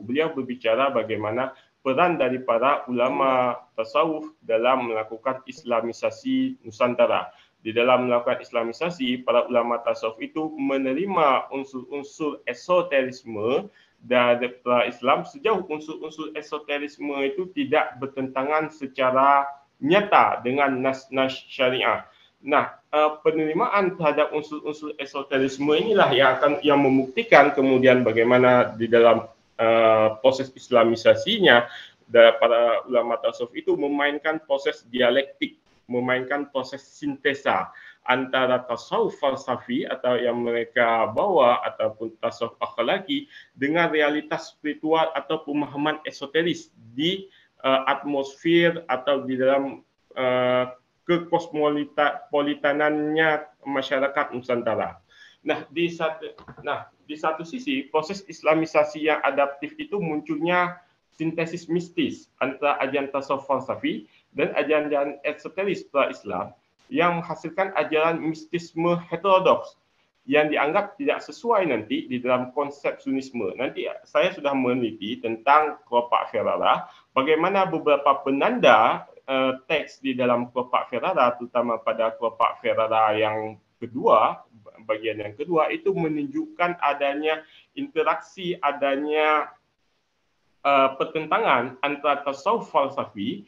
Beliau berbicara bagaimana peran dari para ulama tasawuf dalam melakukan Islamisasi Nusantara. Di dalam melakukan Islamisasi, para ulama tasawuf itu menerima unsur-unsur esoterisme dari Islam sejauh unsur-unsur esoterisme itu tidak bertentangan secara nyata dengan nas-nas syariah. Nah, penerimaan terhadap unsur-unsur esoterisme inilah yang membuktikan kemudian bagaimana di dalam proses Islamisasinya para ulama tasawuf itu memainkan proses dialektik, memainkan proses sintesa antara tasawuf falsafi atau yang mereka bawa ataupun tasawuf akhlaki dengan realitas spiritual atau pemahaman esoteris di atmosfer atau di dalam kekosmopolitanannya masyarakat Nusantara. Di satu sisi proses Islamisasi yang adaptif itu munculnya sintesis mistis antara ajaran tasawuf falsafi dan ajaran esoteris pra-Islam yang menghasilkan ajaran mistisme heterodoks yang dianggap tidak sesuai nanti di dalam konsep Sunisme. Nanti saya sudah meneliti tentang kelopak Ferrara, bagaimana beberapa penanda teks di dalam kelopak Ferrara, terutama pada kelopak Ferrara yang kedua, bagian yang kedua, itu menunjukkan adanya interaksi, adanya pertentangan antara tasawuf falsafi,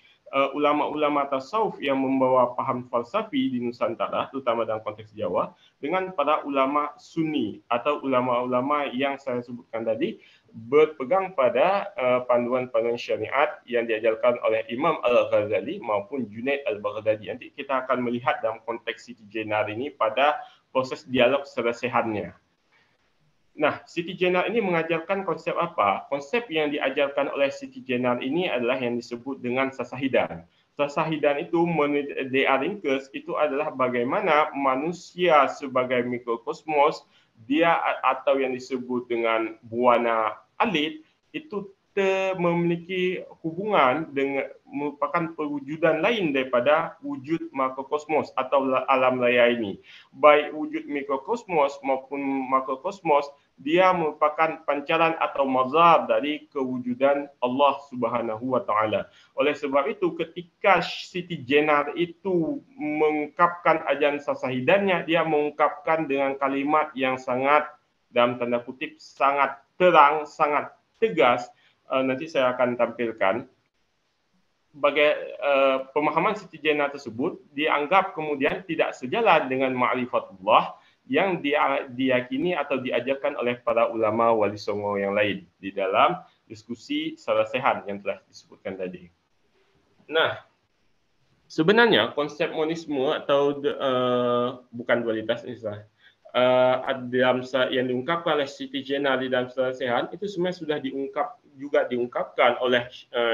ulama-ulama tasawuf yang membawa paham falsafi di Nusantara, terutama dalam konteks Jawa, dengan para ulama Sunni atau ulama-ulama yang saya sebutkan tadi, berpegang pada panduan-panduan syariat yang diajarkan oleh Imam Al-Ghazali maupun Junaid Al-Baghdadi. Nanti kita akan melihat dalam konteks Siti Jenar ini pada proses dialog selesehannya. Nah, Siti Jenar ini mengajarkan konsep apa? Konsep yang diajarkan oleh Siti Jenar ini adalah yang disebut dengan sasahidan. Sasahidan itu menurut D.A. Ringkes itu adalah bagaimana manusia sebagai mikrokosmos, dia atau yang disebut dengan buana alit, itu memiliki hubungan dengan merupakan perwujudan lain daripada wujud makrokosmos atau alam raya ini. Baik wujud mikrokosmos maupun makrokosmos, dia merupakan pancaran atau mazhar dari kewujudan Allah Subhanahu wa taala. Oleh sebab itu ketika Siti Jenar itu mengungkapkan ajaran sasahidannya, dia mengungkapkan dengan kalimat yang sangat dalam tanda kutip sangat terang, sangat tegas. Nanti saya akan tampilkan pemahaman Siti Jenar tersebut dianggap kemudian tidak sejalan dengan ma'rifatullah yang diyakini atau diajarkan oleh para ulama Wali Songo yang lain di dalam diskusi selesehan yang telah disebutkan tadi. Nah, sebenarnya konsep monisme atau bukan dualitas yang diungkapkan oleh Siti Jenar di dalam selesehan itu sebenarnya sudah diungkap juga diungkapkan oleh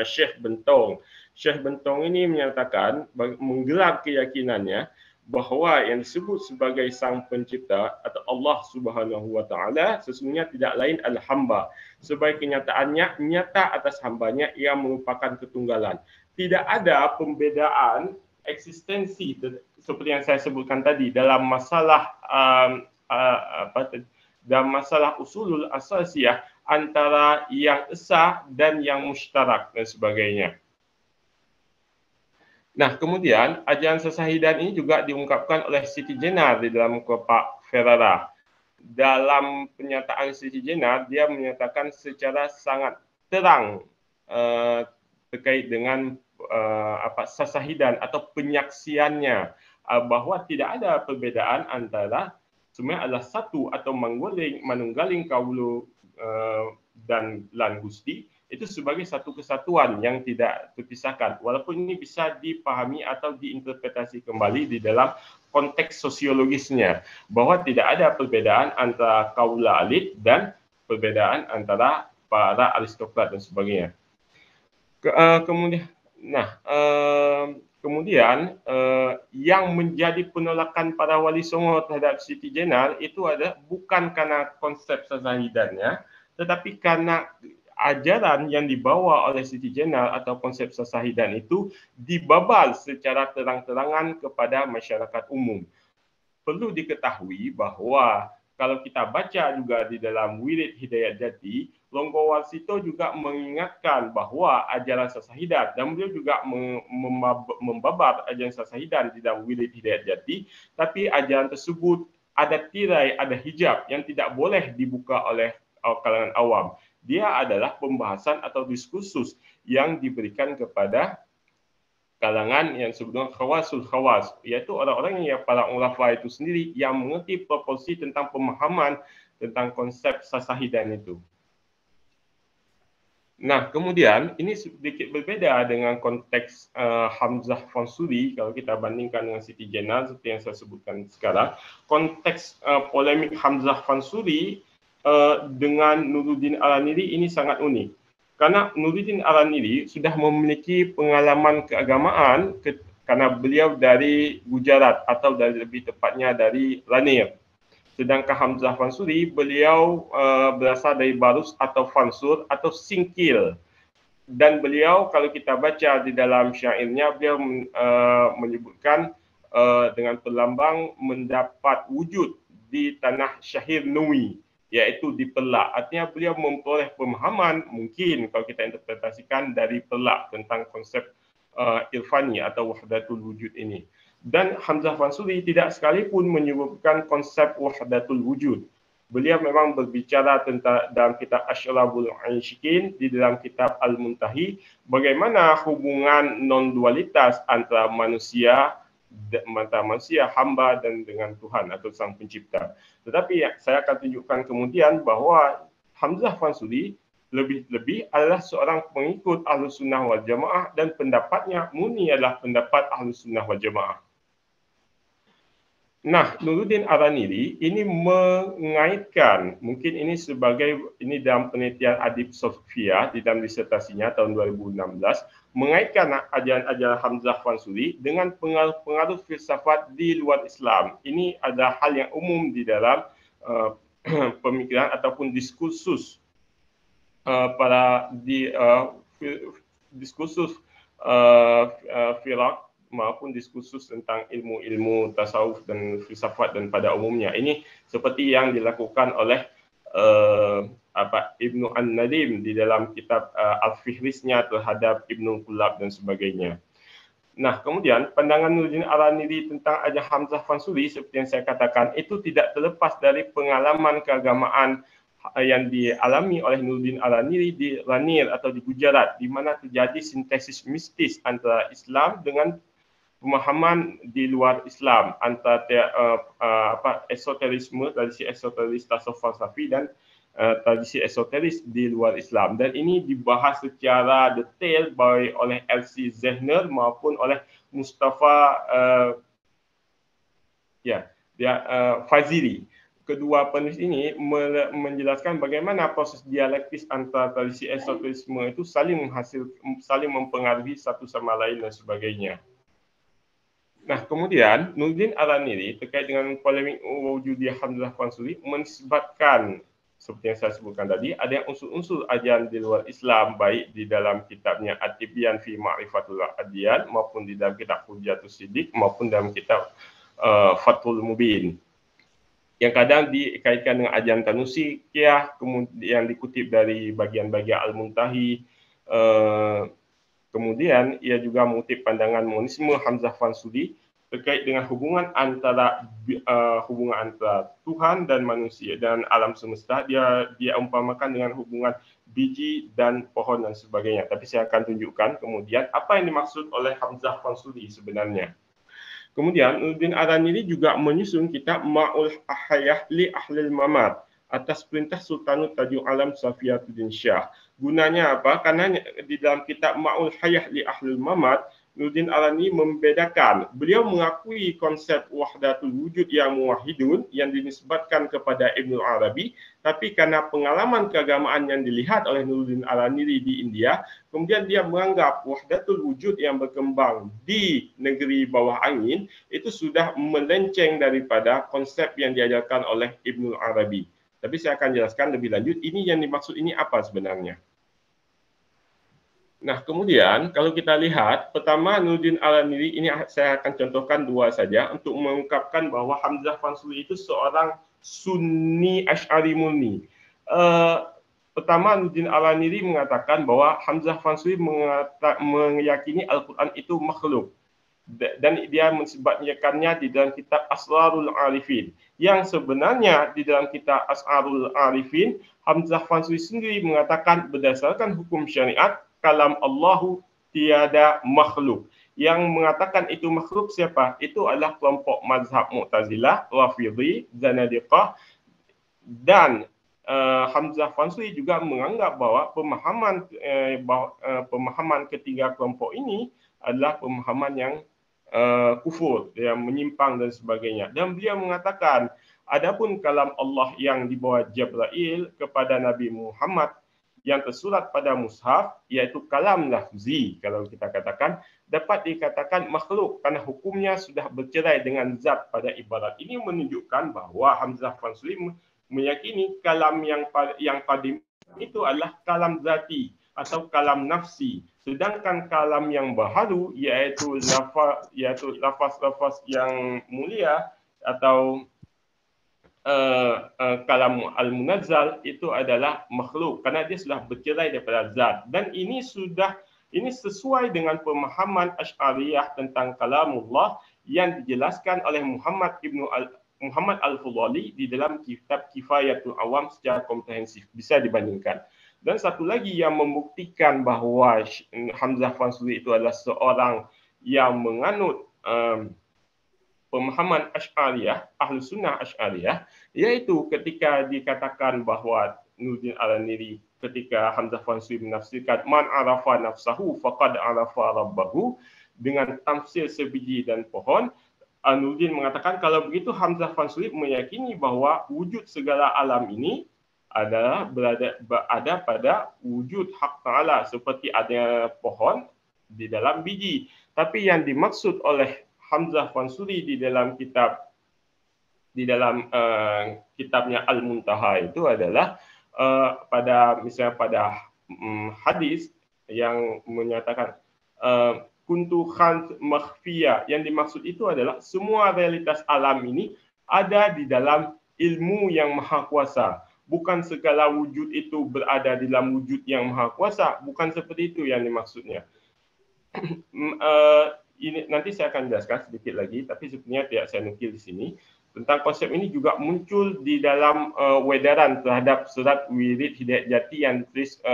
Syekh Bentong. Syekh Bentong ini menyatakan, menggelar keyakinannya bahawa yang disebut sebagai Sang Pencipta atau Allah Subhanahu wa taala sesungguhnya tidak lain adalah hamba. Sebagai kenyataannya nyata atas hambanya yang merupakan ketunggalan. Tidak ada pembezaan eksistensi seperti yang saya sebutkan tadi dalam masalah dalam masalah usulul asasiyah antara yang esa dan yang mushtarak dan sebagainya. Nah, kemudian ajaran sesahidan ini juga diungkapkan oleh Siti Jenar di dalam Kepak Ferrara. Dalam pernyataan Siti Jenar, dia menyatakan secara sangat terang terkait dengan sesahidan atau penyaksiannya bahawa tidak ada perbezaan antara sebenarnya adalah satu atau manunggaling kaulu dan lan Gusti itu sebagai satu kesatuan yang tidak terpisahkan. Walaupun ini bisa dipahami atau diinterpretasi kembali di dalam konteks sosiologisnya bahawa tidak ada perbezaan antara kaula elit dan perbezaan antara para aristokrat dan sebagainya. Kemudian yang menjadi penolakan para wali songo terhadap Siti Jenar itu adalah bukan karena konsep sesahidannya, tetapi karena ajaran yang dibawa oleh Siti Jenar atau konsep sesahidan itu dibabal secara terang-terangan kepada masyarakat umum. Perlu diketahui bahawa kalau kita baca juga di dalam Wirid Hidayat Jati, Longgo Warsito juga mengingatkan bahawa ajaran sesahidan dan beliau juga membabar ajaran sesahidan di dalam Wirid Hidayat Jati, tapi ajaran tersebut ada tirai, ada hijab yang tidak boleh dibuka oleh kalangan awam. Dia adalah pembahasan atau diskursus yang diberikan kepada kalangan yang sebutnya khawasul khawas, iaitu orang-orang yang para ulafa itu sendiri yang mengerti proporsi tentang pemahaman tentang konsep sesahidan itu. Nah, kemudian ini sedikit berbeda dengan konteks Hamzah Fansuri kalau kita bandingkan dengan Siti Jenar seperti yang saya sebutkan sekarang. Konteks polemik Hamzah Fansuri dengan Nuruddin Al-Aniri ini sangat unik. Karena Nuruddin Al-Aniri sudah memiliki pengalaman keagamaan karena beliau dari Gujarat atau dari lebih tepatnya dari Ranir. Sedangkan Hamzah Fansuri beliau berasal dari Barus atau Fansur atau Singkil. Dan beliau kalau kita baca di dalam syairnya beliau menyebutkan dengan perlambang mendapat wujud di tanah Syahir Nui, iaitu di Pelak. Artinya beliau memperoleh pemahaman mungkin kalau kita interpretasikan dari Pelak tentang konsep irfani atau wahdatul wujud ini. Dan Hamzah Fansuri tidak sekalipun menyebutkan konsep wahdatul wujud. Beliau memang berbicara tentang dalam kitab Asyrabul Ansyikin, di dalam kitab Al-Muntahi, bagaimana hubungan non-dualitas antara manusia, hamba dan dengan Tuhan atau Sang Pencipta. Tetapi saya akan tunjukkan kemudian bahawa Hamzah Fansuri lebih-lebih adalah seorang pengikut Ahlus Sunnah wal Jamaah dan pendapatnya murni adalah pendapat Ahlus Sunnah wal Jamaah. Nah, Nuruddin Al-Aniri ini mengaitkan, mungkin ini dalam penelitian Adib Sofia di dalam disertasinya tahun 2016, mengaitkan ajaran-ajaran Hamzah Fansuri dengan pengaruh filsafat di luar Islam. Ini adalah hal yang umum di dalam pemikiran ataupun diskursus diskursus firak maupun diskursus tentang ilmu-ilmu tasawuf dan filsafat dan pada umumnya. Ini seperti yang dilakukan oleh Ibnu An-Nadim di dalam kitab Al-Fihrisnya terhadap Ibnu Qulab dan sebagainya. Nah, kemudian pandangan Nuruddin Al-Aniri tentang ajaran Hamzah Fansuri seperti yang saya katakan itu tidak terlepas dari pengalaman keagamaan yang dialami oleh Nuruddin Al-Aniri di Ranir atau di Gujarat, di mana terjadi sintesis mistis antara Islam dengan pemahaman di luar Islam, antara esoterisme, tradisi esoteris tasawuf falsafi dan tradisi esoteris di luar Islam. Dan ini dibahas secara detail baik oleh L.C. Zehner maupun oleh Mustafa Fazili. kedua penulis ini menjelaskan bagaimana proses dialektis antara tradisi esoterisme itu saling mempengaruhi satu sama lain dan sebagainya. Nah, kemudian Nuruddin Al-Aniri terkait dengan polemik wujudiyah Hamzah Fansuri menisbatkan seperti yang saya sebutkan tadi, ada unsur-unsur ajaran di luar Islam, baik di dalam kitabnya At-Tibyan fi Ma'rifatul Adyan maupun di dalam kitab Hujjatus Siddiq maupun dalam kitab Fathul Mubin, yang kadang dikaitkan dengan ajaran Tanusikiyah, kemudian dikutip dari bagian-bagian Al-Muntahi. Kemudian ia juga mengutip pandangan monisme Hamzah Fansuri terkait dengan hubungan antara Tuhan dan manusia dan alam semesta. Dia umpamakan dengan hubungan biji dan pohon dan sebagainya. Tapi saya akan tunjukkan kemudian apa yang dimaksud oleh Hamzah Fansuri sebenarnya. Kemudian Nuruddin Al-Aniri juga menyusun kitab Ma'ul Ahayah li Ahlil Mamat atas perintah Sultanul Taju'ul Alam Safiatuddin Shah. Gunanya apa? Karena di dalam kitab Ma'ul Hayah li Ahlil Mamat, Nuruddin Al-Aniri membedakan. Beliau mengakui konsep wahdatul wujud yang muwahhidun yang dinisbatkan kepada Ibnu Arabi, tapi karena pengalaman keagamaan yang dilihat oleh Nuruddin Al-Aniri di India, kemudian dia menganggap wahdatul wujud yang berkembang di negeri bawah angin itu sudah melenceng daripada konsep yang diajarkan oleh Ibnu Arabi. Tapi saya akan jelaskan lebih lanjut, ini yang dimaksud ini apa sebenarnya. Nah, kemudian kalau kita lihat, pertama Nuruddin Al-Aniri, ini saya akan contohkan dua saja untuk mengungkapkan bahwa Hamzah Fansuri itu seorang Sunni Asy'ari murni. Pertama, Nuruddin Al-Aniri mengatakan bahwa Hamzah Fansuri meyakini Al-Quran itu makhluk. Dan dia mensebutkannya di dalam kitab Asrarul Arifin. Yang sebenarnya di dalam kitab Asrarul Arifin, Hamzah Fansuri sendiri mengatakan berdasarkan hukum syariat, kalam Allahu tiada makhluk. Yang mengatakan itu makhluk siapa? Itu adalah kelompok mazhab Mu'tazilah, Rafidhi, Zanadiqah. Dan Hamzah Fansuri juga menganggap bahwa pemahaman ketiga kelompok ini adalah pemahaman yang kufur, yang menyimpang dan sebagainya. Dan beliau mengatakan, adapun kalam Allah yang dibawa Jibril kepada Nabi Muhammad yang tersurat pada mushaf, iaitu kalam lafzi, kalau kita katakan, dapat dikatakan makhluk karena hukumnya sudah bercerai dengan zat pada ibarat. Ini menunjukkan bahwa Hamzah Fansuri meyakini kalam yang qadim itu adalah kalam zati atau kalam nafsi. Sedangkan kalam yang baharu iaitu lafaz-lafaz yang mulia atau kalam al-munazzal itu adalah makhluk karena dia sudah bercerai daripada zat. Dan ini sesuai dengan pemahaman Asy'ariyah tentang kalamullah yang dijelaskan oleh Muhammad Al-Fudhali di dalam kitab Kifayatul Awam secara komprehensif. Bisa dibandingkan. Dan satu lagi yang membuktikan bahawa Hamzah Fansuri itu adalah seorang yang menganut pemahaman Asy'ariyah, Ahlu Sunnah Asy'ariyah, yaitu ketika dikatakan bahawa Nuruddin Al-Aniri ketika Hamzah Fansuri menafsirkan man arafa nafsahu faqad arafa rabbahu dengan tafsir sebiji dan pohon, Nuruddin mengatakan kalau begitu Hamzah Fansuri meyakini bahawa wujud segala alam ini adalah berada pada wujud hak ta'ala seperti ada pohon di dalam biji. Tapi yang dimaksud oleh Hamzah Fansuri di dalam kitabnya Al-Muntaha itu adalah pada hadis yang menyatakan kuntu khan makhfiya, yang dimaksud itu adalah semua realitas alam ini ada di dalam ilmu yang maha kuasa. Bukan segala wujud itu berada di dalam wujud yang maha kuasa. Bukan seperti itu yang dimaksudnya. Ini nanti saya akan jelaskan sedikit lagi, tapi sebenarnya tidak saya nukil di sini. Tentang konsep ini juga muncul di dalam wedaran terhadap surat Wirid Hidayat Jati yang ditulis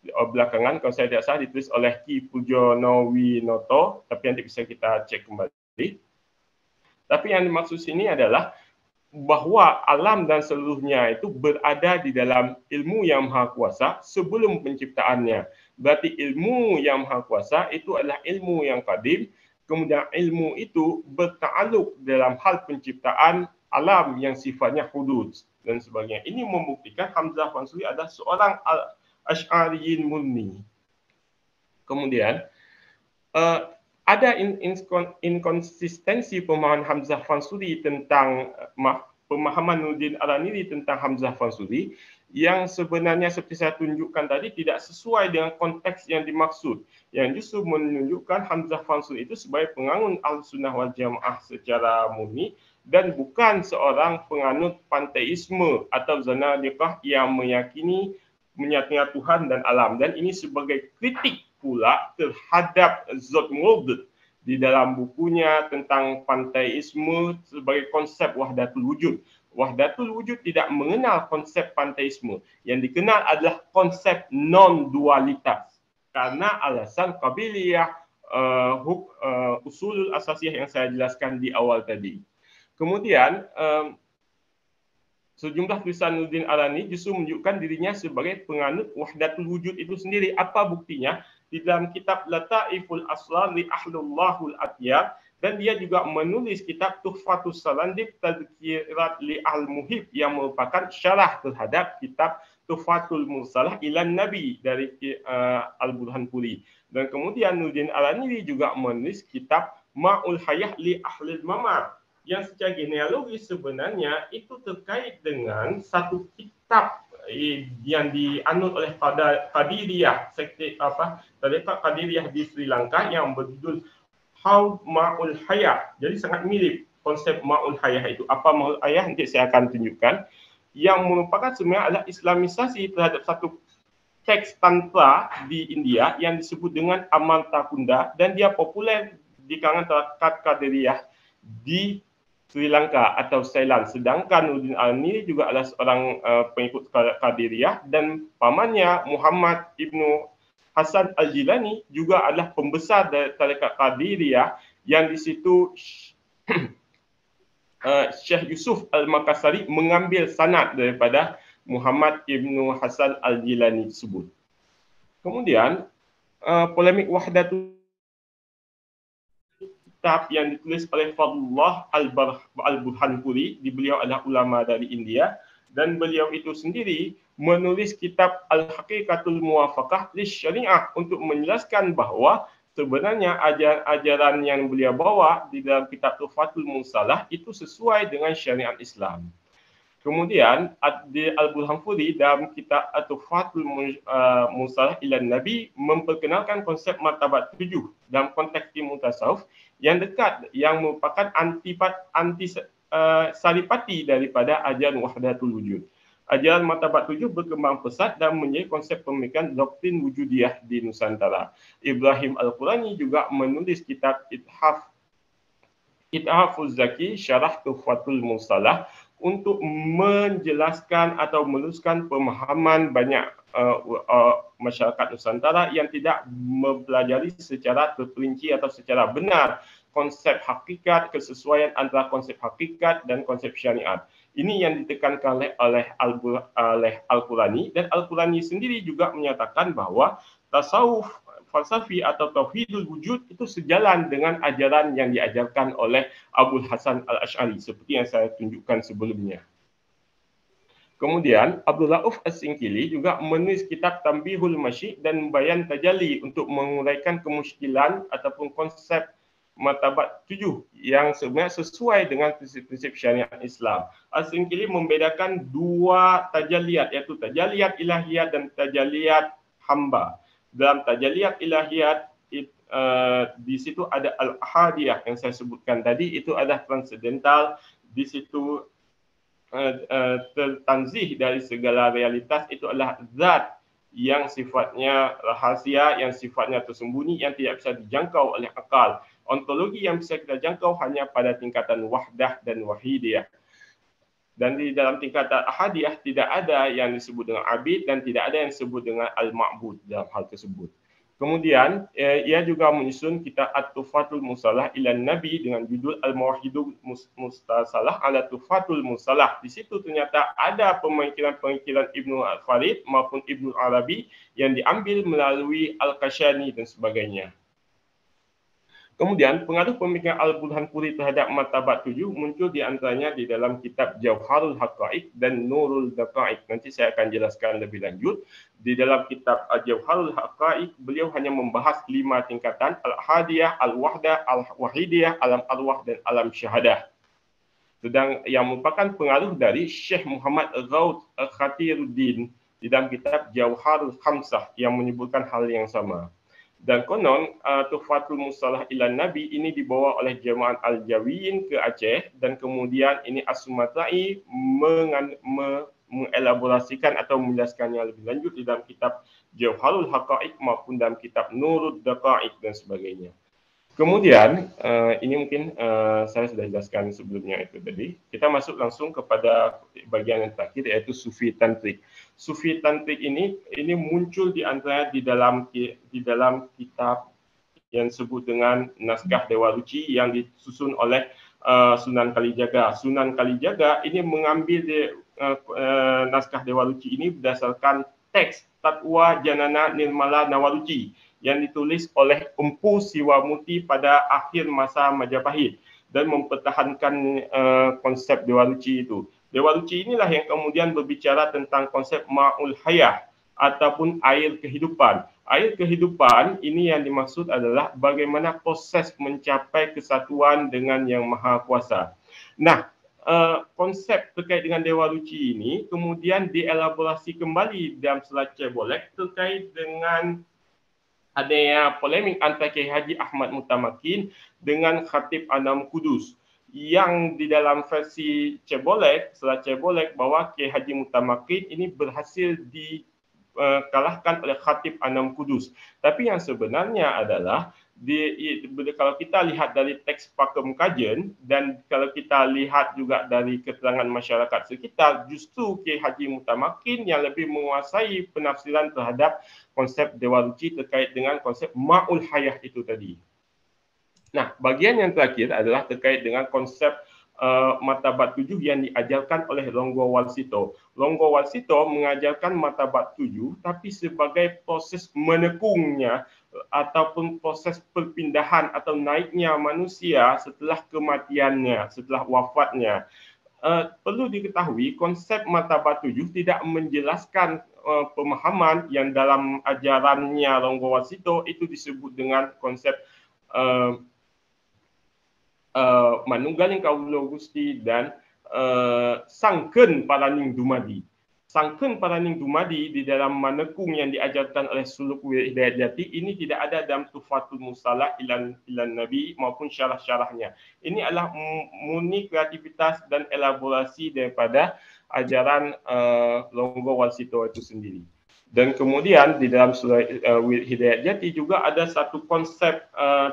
belakangan, kalau saya tidak salah ditulis oleh Ki Pujono Winoto, tapi nanti bisa kita cek kembali. Tapi yang dimaksud sini adalah bahwa alam dan seluruhnya itu berada di dalam ilmu yang maha kuasa sebelum penciptaannya. Berarti ilmu yang maha kuasa itu adalah ilmu yang qadim, kemudian ilmu itu bertakluk dalam hal penciptaan alam yang sifatnya hudud dan sebagainya. Ini membuktikan Hamzah Fansuri adalah seorang Asy'ariyin murni. Kemudian ada inkonsistensi pemahaman Hamzah Fansuri tentang pemahaman Nuruddin Al-Anili tentang Hamzah Fansuri yang sebenarnya seperti saya tunjukkan tadi tidak sesuai dengan konteks yang dimaksud, yang justru menunjukkan Hamzah Fansuri itu sebagai penganut Ahlussunnah wal Jamaah secara murni dan bukan seorang penganut panteisme atau zanadiqah yang meyakini menyatunya Tuhan dan alam, dan ini sebagai kritik pula terhadap Zoetmulder di dalam bukunya tentang panteisme sebagai konsep wahdatul wujud. Wahdatul wujud tidak mengenal konsep panteisme. Yang dikenal adalah konsep non-dualitas. Karena alasan qabiliyah, usul asasiyah yang saya jelaskan di awal tadi. Kemudian, sejumlah tulisan Nuruddin Al-Anili justru menunjukkan dirinya sebagai penganut wahdatul wujud itu sendiri. Apa buktinya? Di dalam kitab Lataiful Asrar li Ahlullahul Atyar, dan dia juga menulis kitab Tuhfatus Salandib Tadhkirat li Al-Muhib yang merupakan syarah terhadap kitab Tuhfatul Mursalah ilan Nabi dari Al-Burhanpuri. Dan kemudian Nuruddin Al-Anili juga menulis kitab Ma'ul Hayah li Ahlil Mamar yang secara genealogis sebenarnya itu terkait dengan satu kitab yang dianut oleh Qadiriyah, sekte tarekat Qadiriyah di Sri Lanka yang berjudul Haud Ma'ul Hayah. Jadi sangat mirip konsep Ma'ul Hayah itu. Apa Ma'ul Hayah? Nanti saya akan tunjukkan. Yang merupakan sebenarnya adalah islamisasi terhadap satu teks tantra di India yang disebut dengan Amarta Kunda, dan dia populer di kalangan tarekat Qadiriyah di Sri Lanka atau Thailand. Sedangkan Nuruddin Al-Anili juga adalah seorang pengikut Qadiriyah, dan pamannya Muhammad Ibnu Hasan Al-Jilani juga adalah pembesar dari tarekat Qadiriyah yang di situ Syekh Yusuf Al-Makassari mengambil sanad daripada Muhammad Ibnu Hasan Al-Jilani tersebut. Kemudian polemik wahdatul kitab yang ditulis oleh Fadlullah Al-Burhanpuri, beliau adalah ulama dari India, dan beliau itu sendiri menulis kitab Al-Haqiqatul Muwafaqah Lisyari'ah untuk menjelaskan bahawa sebenarnya ajaran yang beliau bawa di dalam kitab Tuhfatul Mursalah itu sesuai dengan syariat Islam. Kemudian Al-Burhanpuri dalam kitab Tuhfatul Mursalah ilan Nabi memperkenalkan konsep martabat 7 dalam konteks ilmu tasawuf yang dekat, yang merupakan anti saripati daripada ajaran wahdatul wujud. Ajaran martabat 7 berkembang pesat dan menjadi konsep pemikiran doktrin wujudiyah di Nusantara. Ibrahim Al-Qurani juga menulis kitab Ithafuz Zaki Syarah Tuhfatul Mursalah untuk menjelaskan atau meluruskan pemahaman banyak masyarakat Nusantara yang tidak mempelajari secara terperinci atau secara benar konsep hakikat, kesesuaian antara konsep hakikat dan konsep syariat. Ini yang ditekankan oleh Al-Qurani, dan Al-Qurani sendiri juga menyatakan bahawa tasawuf falsafi atau tauhidul wujud itu sejalan dengan ajaran yang diajarkan oleh Abul Hasan Al-Asy'ari seperti yang saya tunjukkan sebelumnya. Kemudian Abdul Rauf As-Singkili juga menulis kitab Tambihul Masyi' dan Bayan Tajalli untuk menguraikan kemusykilan ataupun konsep martabat 7 yang sebenarnya sesuai dengan prinsip-prinsip syariat Islam. As-Singkili membedakan dua tajalliyat, iaitu tajalliyat ilahiyat dan tajalliyat hamba. Dalam tajalliyat ilahiyat di situ ada al-ahadiyah yang saya sebutkan tadi, itu adalah transendental, di situ tertanzih dari segala realitas, itu adalah zat yang sifatnya rahasia, yang sifatnya tersembunyi, yang tidak bisa dijangkau oleh akal. Ontologi yang bisa kita jangkau hanya pada tingkatan wahdah dan wahidiyah. Dan di dalam tingkatan ahadiyah tidak ada yang disebut dengan abid dan tidak ada yang disebut dengan al-ma'bud dalam hal tersebut. Kemudian ia juga menyusun kitab At-Tuhfatul Mursalah ilan Nabi dengan judul Al-Mawahidul Mustasalah ala Tuhfatul Mursalah. Di situ ternyata ada pemikiran-pemikiran Ibnu Farid maupun Ibnu Arabi yang diambil melalui Al-Kashani dan sebagainya. Kemudian pengaruh pemikiran Al-Burhanpuri terhadap martabat 7 muncul di antaranya di dalam kitab Jauharul Haqaiq dan Nurul Daqaiq. Nanti saya akan jelaskan lebih lanjut. Di dalam kitab Jauharul Haqaiq, beliau hanya membahas 5 tingkatan: Al-Hadiyah, Al-Wahdah, Al-Wahidiyah, Alam Arwah dan Alam Syahadah. Sedang yang merupakan pengaruh dari Syekh Muhammad Ghaud Khatiruddin di dalam kitab Jauharul Khamsah yang menyebutkan hal yang sama. Dan konon Tuhfatul Mustalah Ilan Nabi ini dibawa oleh Jemaah Al-Jawiyin ke Aceh, dan kemudian ini As-Sumatrai mengelaborasikan atau menjelaskannya lebih lanjut di dalam kitab Jauharul Haqaiq maupun dalam kitab Nurul Daqaiq dan sebagainya. Kemudian, ini mungkin saya sudah jelaskan sebelumnya itu tadi. Kita masuk langsung kepada bagian yang terakhir, yaitu Sufi Tantrik. Sufi Tantrik ini muncul di antara di dalam kitab yang disebut dengan Naskah Dewa Ruci yang disusun oleh Sunan Kalijaga. Sunan Kalijaga ini mengambil Naskah Dewa Ruci ini berdasarkan teks Tatwa Janana Nirmala Nawaruci yang ditulis oleh Empu Siwamuti pada akhir masa Majapahit dan mempertahankan konsep Dewa Ruci itu. Dewa Ruci inilah yang kemudian berbicara tentang konsep Ma'ul Hayah ataupun air kehidupan. Air kehidupan ini yang dimaksud adalah bagaimana proses mencapai kesatuan dengan Yang Maha Kuasa. Nah, konsep terkait dengan Dewa Ruci ini kemudian dielaborasi kembali dalam Selat Cebolek terkait dengan adanya polemik antara Kiai Haji Ahmad Mutamakin dengan Khatib Anam Kudus, yang di dalam versi Cebolek, Selat Cebolek, bahwa Kiai Haji Mutamakin ini berhasil dikalahkan oleh Khatib Anam Kudus. Tapi yang sebenarnya adalah kalau kita lihat dari teks Pakem Kajen dan kalau kita lihat juga dari keterangan masyarakat sekitar, justru Kiai Haji Mutamakin yang lebih menguasai penafsiran terhadap konsep Dewa Ruci terkait dengan konsep Ma'ul Hayah itu tadi. Nah, bagian yang terakhir adalah terkait dengan konsep martabat 7 yang diajarkan oleh Longgo Warsito. Longgo Warsito mengajarkan martabat 7 tapi sebagai proses menekungnya ataupun proses perpindahan atau naiknya manusia setelah kematiannya, setelah wafatnya. Perlu diketahui konsep martabat 7 tidak menjelaskan pemahaman yang dalam ajarannya Longgo Warsito itu disebut dengan konsep manunggaling kawula Gusti dan sangkeun paraning dumadi. Sangkeun paraning dumadi di dalam manekung yang diajarkan oleh Suluk Hidayat Jati ini tidak ada dalam Tuhfatul Mustalah Ilan Nabi maupun syarah-syarahnya. Ini adalah murni kreativitas dan elaborasi daripada ajaran Longgo Warsito itu sendiri. Dan kemudian di dalam surah Hidayat Jati juga ada satu konsep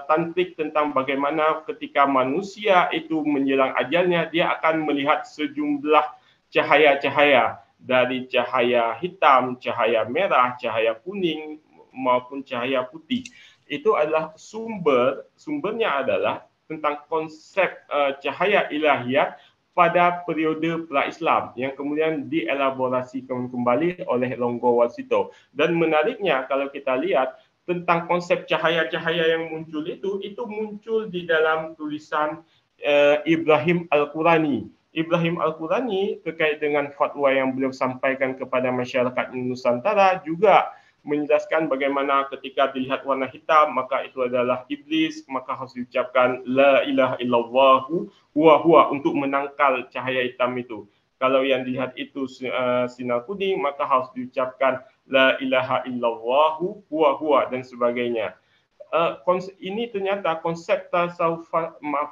tantrik tentang bagaimana ketika manusia itu menjelang ajalnya, dia akan melihat sejumlah cahaya-cahaya, dari cahaya hitam, cahaya merah, cahaya kuning maupun cahaya putih. Itu adalah sumbernya adalah tentang konsep cahaya ilahiyat pada periode pra-Islam yang kemudian dielaborasikan kembali oleh Longgo Warsito. Dan menariknya kalau kita lihat tentang konsep cahaya-cahaya yang muncul itu muncul di dalam tulisan Ibrahim Al-Qurani. Ibrahim Al-Qurani terkait dengan fatwa yang beliau sampaikan kepada masyarakat Nusantara juga menjelaskan bagaimana ketika dilihat warna hitam maka itu adalah iblis, maka harus diucapkan la ilaha illallah huwa untuk menangkal cahaya hitam itu. Kalau yang dilihat itu sinar kuning maka harus diucapkan la ilaha illallah huwa dan sebagainya. Ini ternyata konsep tasawuf,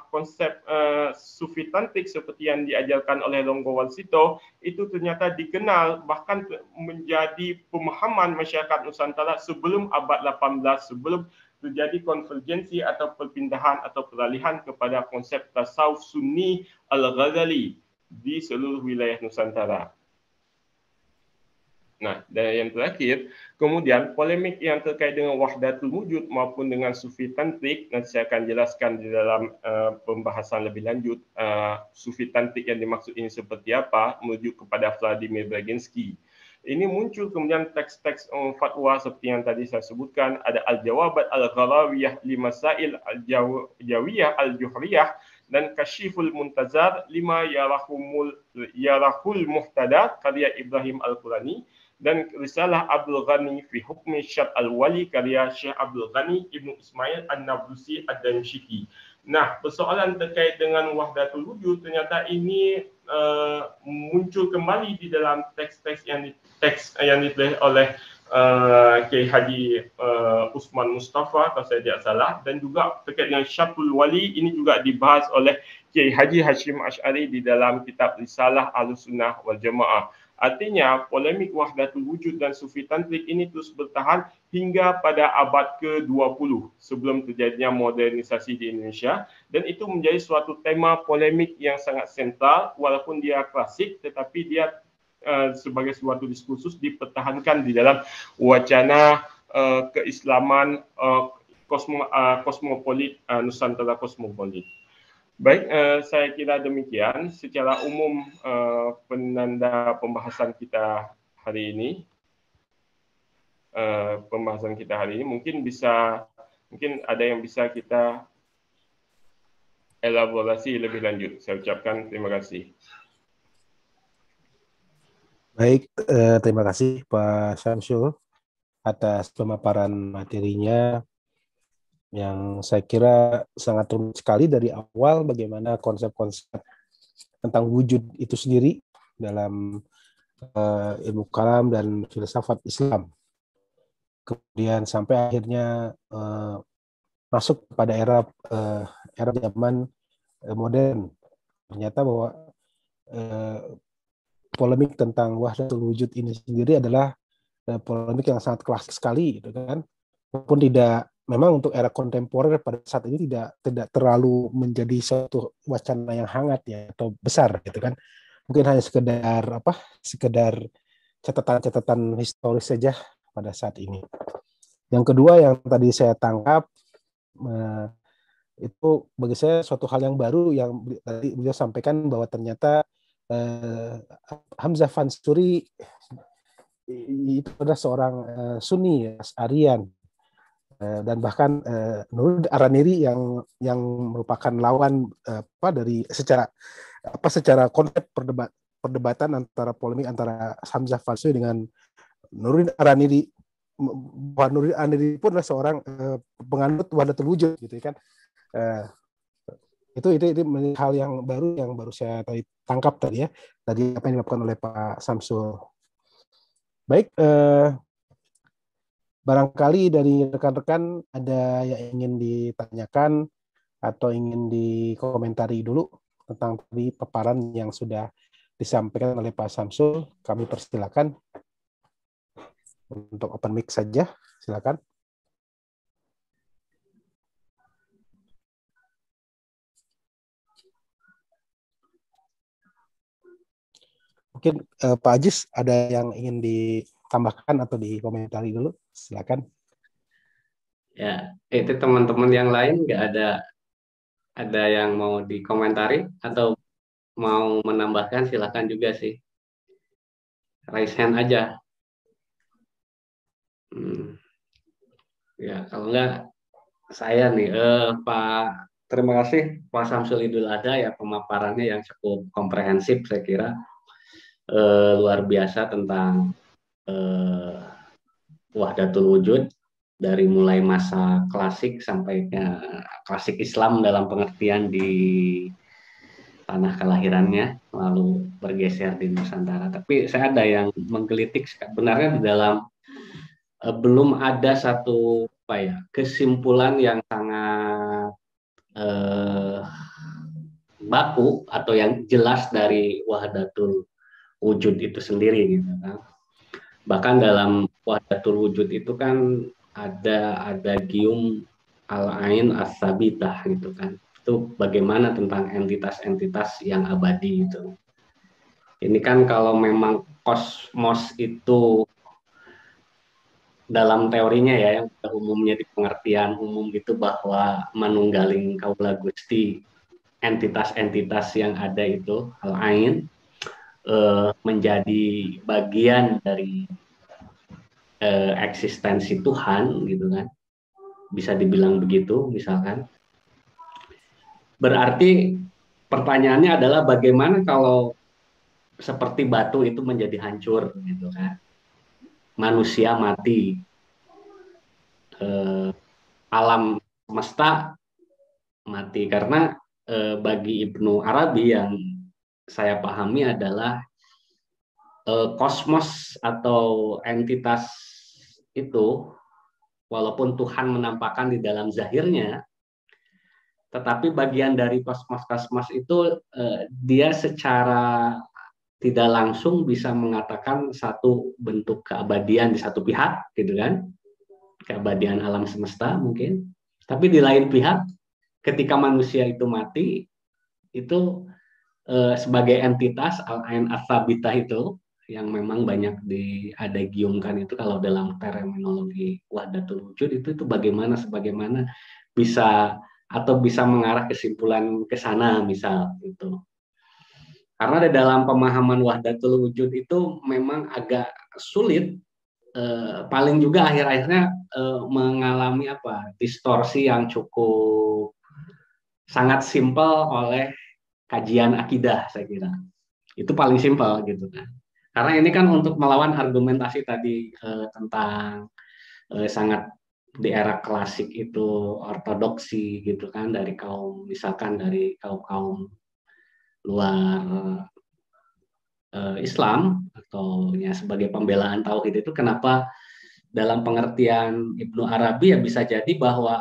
konsep sufi tantrik seperti yang diajarkan oleh Longgo Warsito itu ternyata dikenal bahkan menjadi pemahaman masyarakat Nusantara sebelum abad 18, sebelum terjadi konvergensi atau perpindahan atau peralihan kepada konsep tasawuf Sunni Al-Ghazali di seluruh wilayah Nusantara. Nah, dan yang terakhir, kemudian polemik yang terkait dengan Wahdatul Wujud maupun dengan Sufi Tantrik, nanti saya akan jelaskan di dalam pembahasan lebih lanjut. Sufi Tantrik yang dimaksud ini seperti apa, merujuk kepada Vladimir Brzezinski. Ini muncul kemudian teks-teks fatwa seperti yang tadi saya sebutkan, ada Al-Jawabat Al-Gharawiyah Limasail Al-Jawiyah Al-Juhriyah dan Kashiful Muntazar lima Yarahul Muhtada karya Ibrahim Al-Qurani dan Risalah Abdul Ghani fi Hukmi Syar Al-Wali karya Syekh Abdul Ghani Ibnu Ismail An-Nablusi Ad-Damsyiki. Nah, persoalan terkait dengan wahdatul wujud ternyata ini muncul kembali di dalam teks-teks yang ditulis oleh Kiai Haji Usman Mustafa kalau saya tidak salah, dan juga terkait dengan Syarul Wali ini juga dibahas oleh Kiai Haji Hashim Asy'ari di dalam kitab Risalah Ahlussunnah wal Jamaah. Artinya, polemik wahdatul wujud dan sufi tantrik ini terus bertahan hingga pada abad ke-20 sebelum terjadinya modernisasi di Indonesia, dan itu menjadi suatu tema polemik yang sangat sentral walaupun dia klasik, tetapi dia sebagai suatu diskursus dipertahankan di dalam wacana keislaman kosmopolit, Nusantara kosmopolit. Baik, saya kira demikian secara umum penanda pembahasan kita hari ini. Mungkin ada yang bisa kita elaborasi lebih lanjut. Saya ucapkan terima kasih. Baik, terima kasih Pak Syamsul atas pemaparan materinya yang saya kira sangat rumit sekali dari awal, bagaimana konsep-konsep tentang wujud itu sendiri dalam ilmu kalam dan filsafat Islam. Kemudian sampai akhirnya masuk pada era zaman modern. Ternyata bahwa polemik tentang wahdatul wujud ini sendiri adalah polemik yang sangat klasik sekali, gitu kan. Walaupun tidak, memang untuk era kontemporer pada saat ini tidak terlalu menjadi suatu wacana yang hangat ya atau besar, gitu kan. Mungkin hanya sekedar catatan-catatan historis saja pada saat ini. Yang kedua yang tadi saya tangkap itu bagi saya suatu hal yang baru yang tadi beliau sampaikan bahwa ternyata Hamzah Fansuri itu adalah seorang Sunni, Asy'arian, dan bahkan Nuruddin Araniri yang merupakan lawan dari secara konsep perdebatan antara polemik antara Hamzah Fansuri dengan Nuruddin Araniri. Nuruddin Araniri pun adalah seorang penganut wahdatul wujud, gitu kan. Itu hal yang baru saya tangkap tadi ya, tadi apa yang dilakukan oleh Pak Syamsul. Baik, barangkali dari rekan-rekan ada yang ingin ditanyakan atau ingin dikomentari dulu tentang tadi paparan yang sudah disampaikan oleh Pak Syamsul. Kami persilakan untuk open mic saja, silakan. Mungkin Pak Ajis ada yang ingin ditambahkan atau dikomentari dulu, silakan. Ya, itu teman-teman yang lain nggak ada yang mau dikomentari atau mau menambahkan, silakan juga sih. Raise hand aja. Ya, kalau enggak saya nih, Pak, terima kasih Pak Syamsul Idul Adha ya, pemaparannya yang cukup komprehensif saya kira, luar biasa tentang wahdatul wujud dari mulai masa klasik sampai ke klasik Islam dalam pengertian di tanah kelahirannya, lalu bergeser di Nusantara. Tapi saya ada yang menggelitik sebenarnya di dalam belum ada satu kesimpulan yang sangat baku atau yang jelas dari wahdatul wujud itu sendiri, gitu kan. Bahkan dalam wahdatul wujud itu kan ada gium al-ain as-sabitah, gitu kan. Itu bagaimana tentang entitas-entitas yang abadi itu. Ini kan kalau memang kosmos itu dalam teorinya ya, yang umumnya di pengertian umum itu bahwa manunggaling kaula Gusti, entitas-entitas yang ada itu al-ain, menjadi bagian dari eksistensi Tuhan gitu kan, bisa dibilang begitu misalkan. Berarti pertanyaannya adalah bagaimana kalau seperti batu itu menjadi hancur gitu kan, manusia mati, alam semesta mati. Karena bagi Ibnu Arabi yang saya pahami adalah kosmos atau entitas itu, walaupun Tuhan menampakkan di dalam zahirnya, tetapi bagian dari kosmos-kosmos itu dia secara tidak langsung bisa mengatakan satu bentuk keabadian di satu pihak, gitu kan, keabadian alam semesta mungkin. Tapi di lain pihak, ketika manusia itu mati, itu sebagai entitas al-ain as-sabitah itu yang memang banyak diadagiumkan itu kalau dalam terminologi wahdatul wujud itu bagaimana sebagaimana bisa atau bisa mengarah kesimpulan ke sana misal itu. Karena di dalam pemahaman wahdatul wujud itu memang agak sulit, paling juga akhir-akhirnya mengalami distorsi yang cukup sangat simpel oleh kajian akidah, saya kira itu paling simpel gitu kan. Karena ini kan untuk melawan argumentasi tadi tentang sangat di era klasik itu ortodoksi gitu kan, dari kaum misalkan dari kaum luar Islam atau ya sebagai pembelaan tauhid itu, kenapa dalam pengertian Ibnu Arabi ya bisa jadi bahwa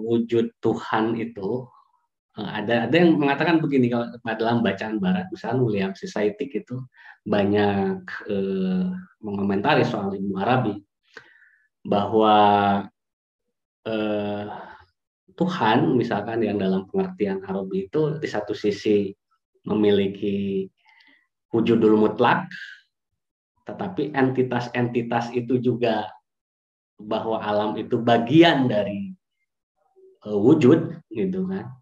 wujud Tuhan itu ada yang mengatakan begini kalau dalam bacaan Barat, misalnya William Society itu banyak mengomentari soal Ibnu Arabi bahwa eh, Tuhan misalkan yang dalam pengertian Arabi itu di satu sisi memiliki wujudul mutlak, tetapi entitas-entitas itu juga bahwa alam itu bagian dari wujud gitu kan.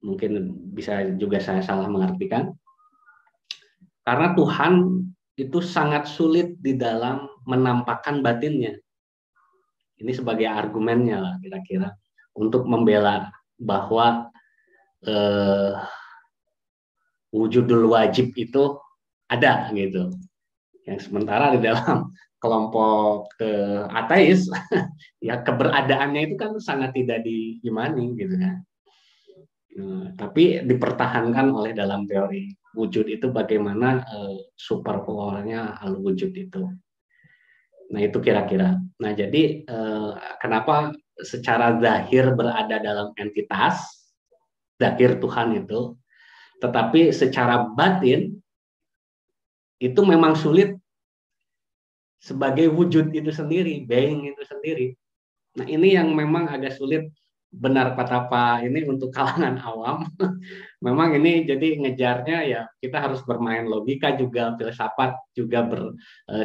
Mungkin bisa juga saya salah mengartikan. Karena Tuhan itu sangat sulit di dalam menampakkan batinnya. Ini sebagai argumennya lah kira-kira untuk membela bahwa eh, wujudul wajib itu ada gitu. Yang sementara di dalam kelompok ateis ya keberadaannya itu kan sangat tidak diimani gitu kan. Tapi dipertahankan oleh dalam teori wujud itu bagaimana super powernya al wujud itu. Nah itu kira-kira. Nah jadi kenapa secara zahir berada dalam entitas zahir Tuhan itu, tetapi secara batin itu memang sulit sebagai wujud itu sendiri, being itu sendiri. Nah ini yang memang agak sulit, benar kata Pak ini untuk kalangan awam. Memang ini jadi ngejarnya ya kita harus bermain logika juga, filsafat juga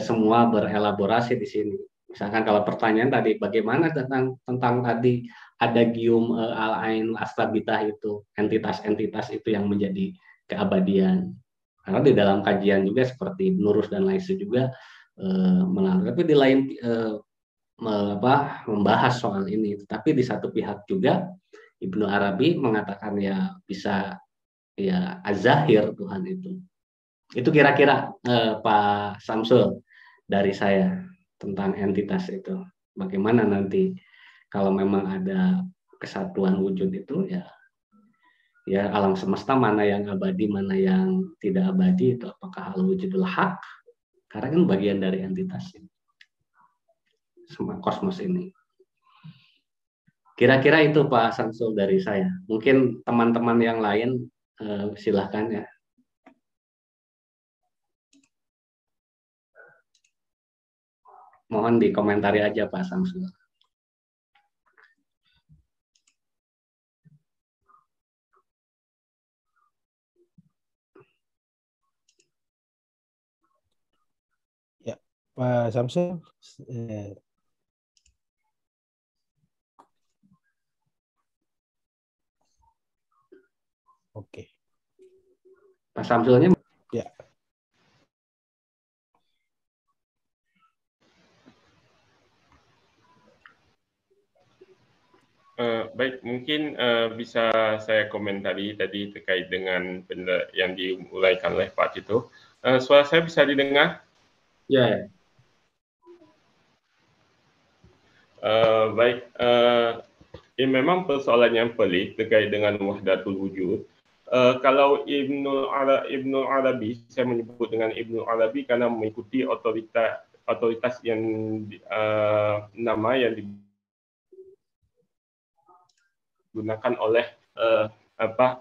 semua berelaborasi di sini. Misalkan kalau pertanyaan tadi bagaimana tentang tadi ada gium al-ain astabitah itu, entitas-entitas itu yang menjadi keabadian. Karena di dalam kajian juga seperti Nurus dan Laisu juga melalui, tapi di lain membahas soal ini. Tetapi di satu pihak juga Ibnu Arabi mengatakan ya bisa ya azahir Tuhan itu. Itu kira-kira Pak Samsul dari saya tentang entitas itu. Bagaimana nanti kalau memang ada kesatuan wujud itu ya alam semesta mana yang abadi mana yang tidak abadi itu apakah al wujudul hak, karena kan bagian dari entitas ini. Semua kosmos ini. Kira-kira itu Pak Samsul dari saya. Mungkin teman-teman yang lain silahkan ya. Mohon dikomentari aja Pak Samsul. Ya, Pak Samsul. Oke. Pak Samsulnya Ya, Baik, mungkin bisa saya komentari tadi terkait dengan benda yang diuraikan oleh Pak Tito. Suara saya bisa didengar? Ya, Baik, ini memang persoalan yang pelik terkait dengan wahdatul wujud. Kalau Ibnu Arabi, saya menyebut dengan Ibnu Arabi karena mengikuti otoritas yang nama yang digunakan oleh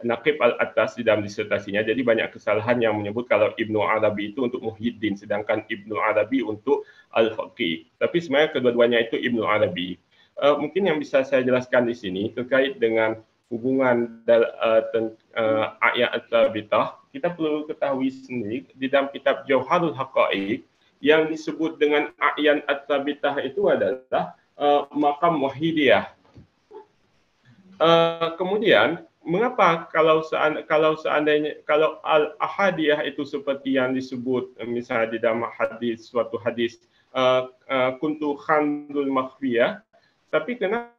Naqib Al-Attas di dalam disertasinya. Jadi banyak kesalahan yang menyebut kalau Ibnu Arabi itu untuk Muhyiddin, sedangkan Ibnu Arabi untuk Al-Faqih. Tapi sebenarnya kedua-duanya itu Ibnu Arabi. Mungkin yang bisa saya jelaskan di sini terkait dengan hubungan ayat at-tabitah, kita perlu ketahui sendiri di dalam kitab Jauharul Haqaiq yang disebut dengan ayat at-tabitah itu adalah makam wahidiyah. Kemudian mengapa kalau al-ahadiyah itu seperti yang disebut misalnya di dalam suatu hadis kuntu khandul makhfiyah, tapi kenapa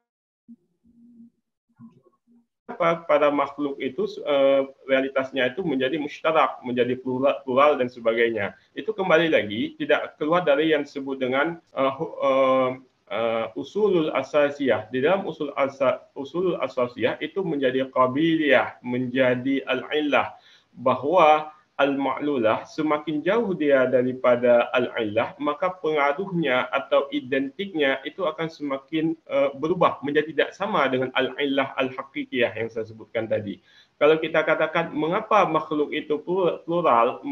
pada makhluk itu realitasnya itu menjadi mustarak, menjadi plural dan sebagainya. Itu kembali lagi tidak keluar dari yang disebut dengan usulul asasiyah. Di dalam usulul asasiyah itu menjadi qabiliyah, menjadi al-illah, bahwa al-ma'lulah semakin jauh dia daripada al-illah, maka pengaruhnya atau identiknya itu akan semakin berubah menjadi tidak sama dengan al-illah al-haqiqiyah yang saya sebutkan tadi. Kalau kita katakan mengapa makhluk itu plural,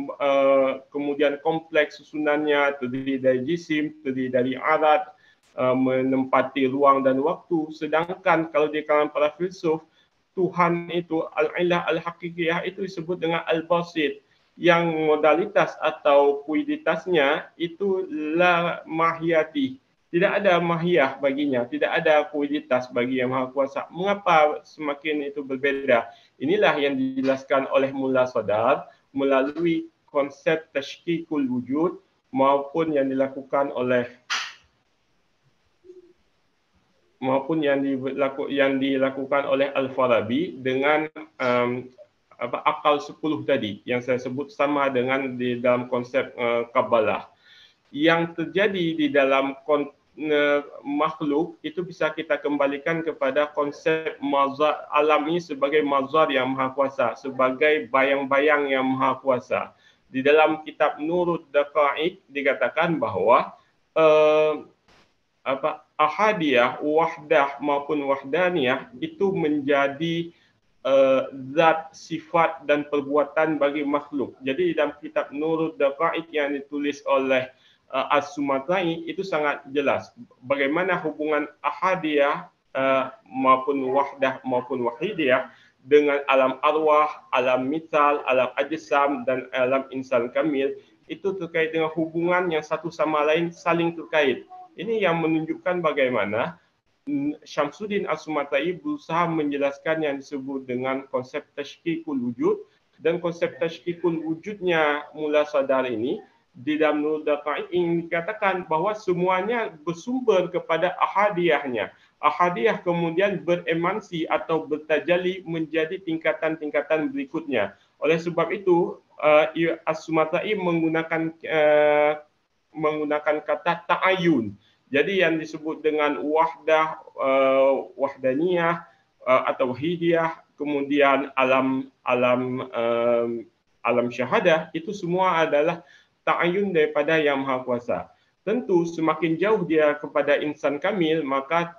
kemudian kompleks susunannya, terdiri dari jisim, terdiri dari arat, menempati ruang dan waktu, sedangkan kalau di kalangan para filsuf, Tuhan itu al-ilah al-haqiqiyah itu disebut dengan al-basit, yang modalitas atau kuiditasnya itu la mahiyati, tidak ada mahiyah baginya, tidak ada kuiditas bagi yang maha kuasa. Mengapa semakin itu berbeda? Inilah yang dijelaskan oleh Mullah Sadar melalui konsep tashkikul wujud maupun yang dilakukan oleh yang dilakukan oleh Al-Farabi dengan akal 10 tadi yang saya sebut, sama dengan di dalam konsep Kabbalah. Yang terjadi di dalam makhluk itu bisa kita kembalikan kepada konsep mazhar alami sebagai mazhar yang maha kuasa, sebagai bayang-bayang yang maha kuasa. Di dalam kitab Nurud Daqaiq dikatakan bahwa ahadiyah, wahdah maupun wahdaniyah itu menjadi zat, sifat dan perbuatan bagi makhluk. Jadi dalam kitab Nurud Daqaiq yang ditulis oleh As-Sumatai itu sangat jelas bagaimana hubungan ahadiyah maupun wahdah maupun wahidiyah dengan alam arwah, alam mithal, alam ajsam dan alam insan kamil itu terkait dengan hubungan yang satu sama lain saling terkait. Ini yang menunjukkan bagaimana Syamsuddin As-Sumatai berusaha menjelaskan yang disebut dengan konsep tashkikul wujud, dan konsep tashkikul wujudnya Mullah Sadar ini di dalam Nurud Daqaiq ini dikatakan bahwa semuanya bersumber kepada ahadiyahnya. Ahadiyah kemudian beremansi atau bertajalli menjadi tingkatan-tingkatan berikutnya. Oleh sebab itu As-Sumatai menggunakan kata ta'ayun. Jadi yang disebut dengan wahdah, wahdaniyah atau wahidiyah, kemudian alam syahadah, itu semua adalah ta'ayun daripada yang maha kuasa. Tentu semakin jauh dia kepada insan kamil, maka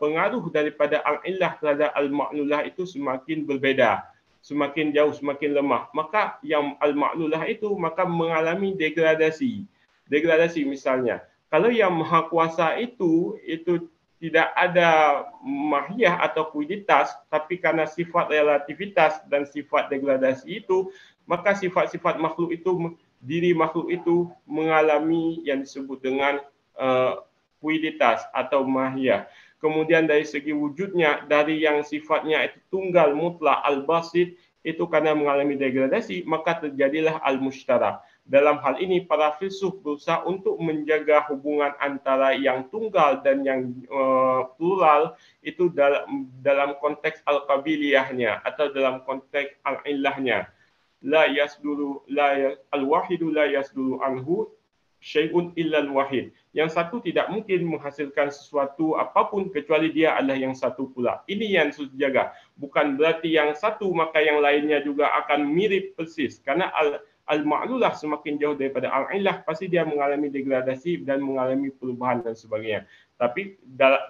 pengaruh daripada al-illah terhadap al-ma'lulah itu semakin berbeda, semakin jauh, semakin lemah. Maka yang al-ma'lulah itu maka mengalami degradasi. Degradasi misalnya, kalau yang maha kuasa itu tidak ada mahiyah atau kuiditas, tapi karena sifat relativitas dan sifat degradasi itu, maka sifat-sifat makhluk itu, diri makhluk itu mengalami yang disebut dengan kuiditas atau mahiyah. Kemudian dari segi wujudnya, dari yang sifatnya itu tunggal mutlak al-basit, itu karena mengalami degradasi, maka terjadilah al-mushtarak. Dalam hal ini, para filsuf berusaha untuk menjaga hubungan antara yang tunggal dan yang plural itu dalam konteks al-qabiliyahnya atau dalam konteks al-illahnya. Al-wahidu la yasduru anhu syai'un illal wahid. Yang satu tidak mungkin menghasilkan sesuatu apapun kecuali dia adalah yang satu pula. Ini yang harus dijaga. Bukan berarti yang satu maka yang lainnya juga akan mirip persis. Karena al-ma'lulah semakin jauh daripada al-illah, pasti dia mengalami degradasi dan mengalami perubahan dan sebagainya. Tapi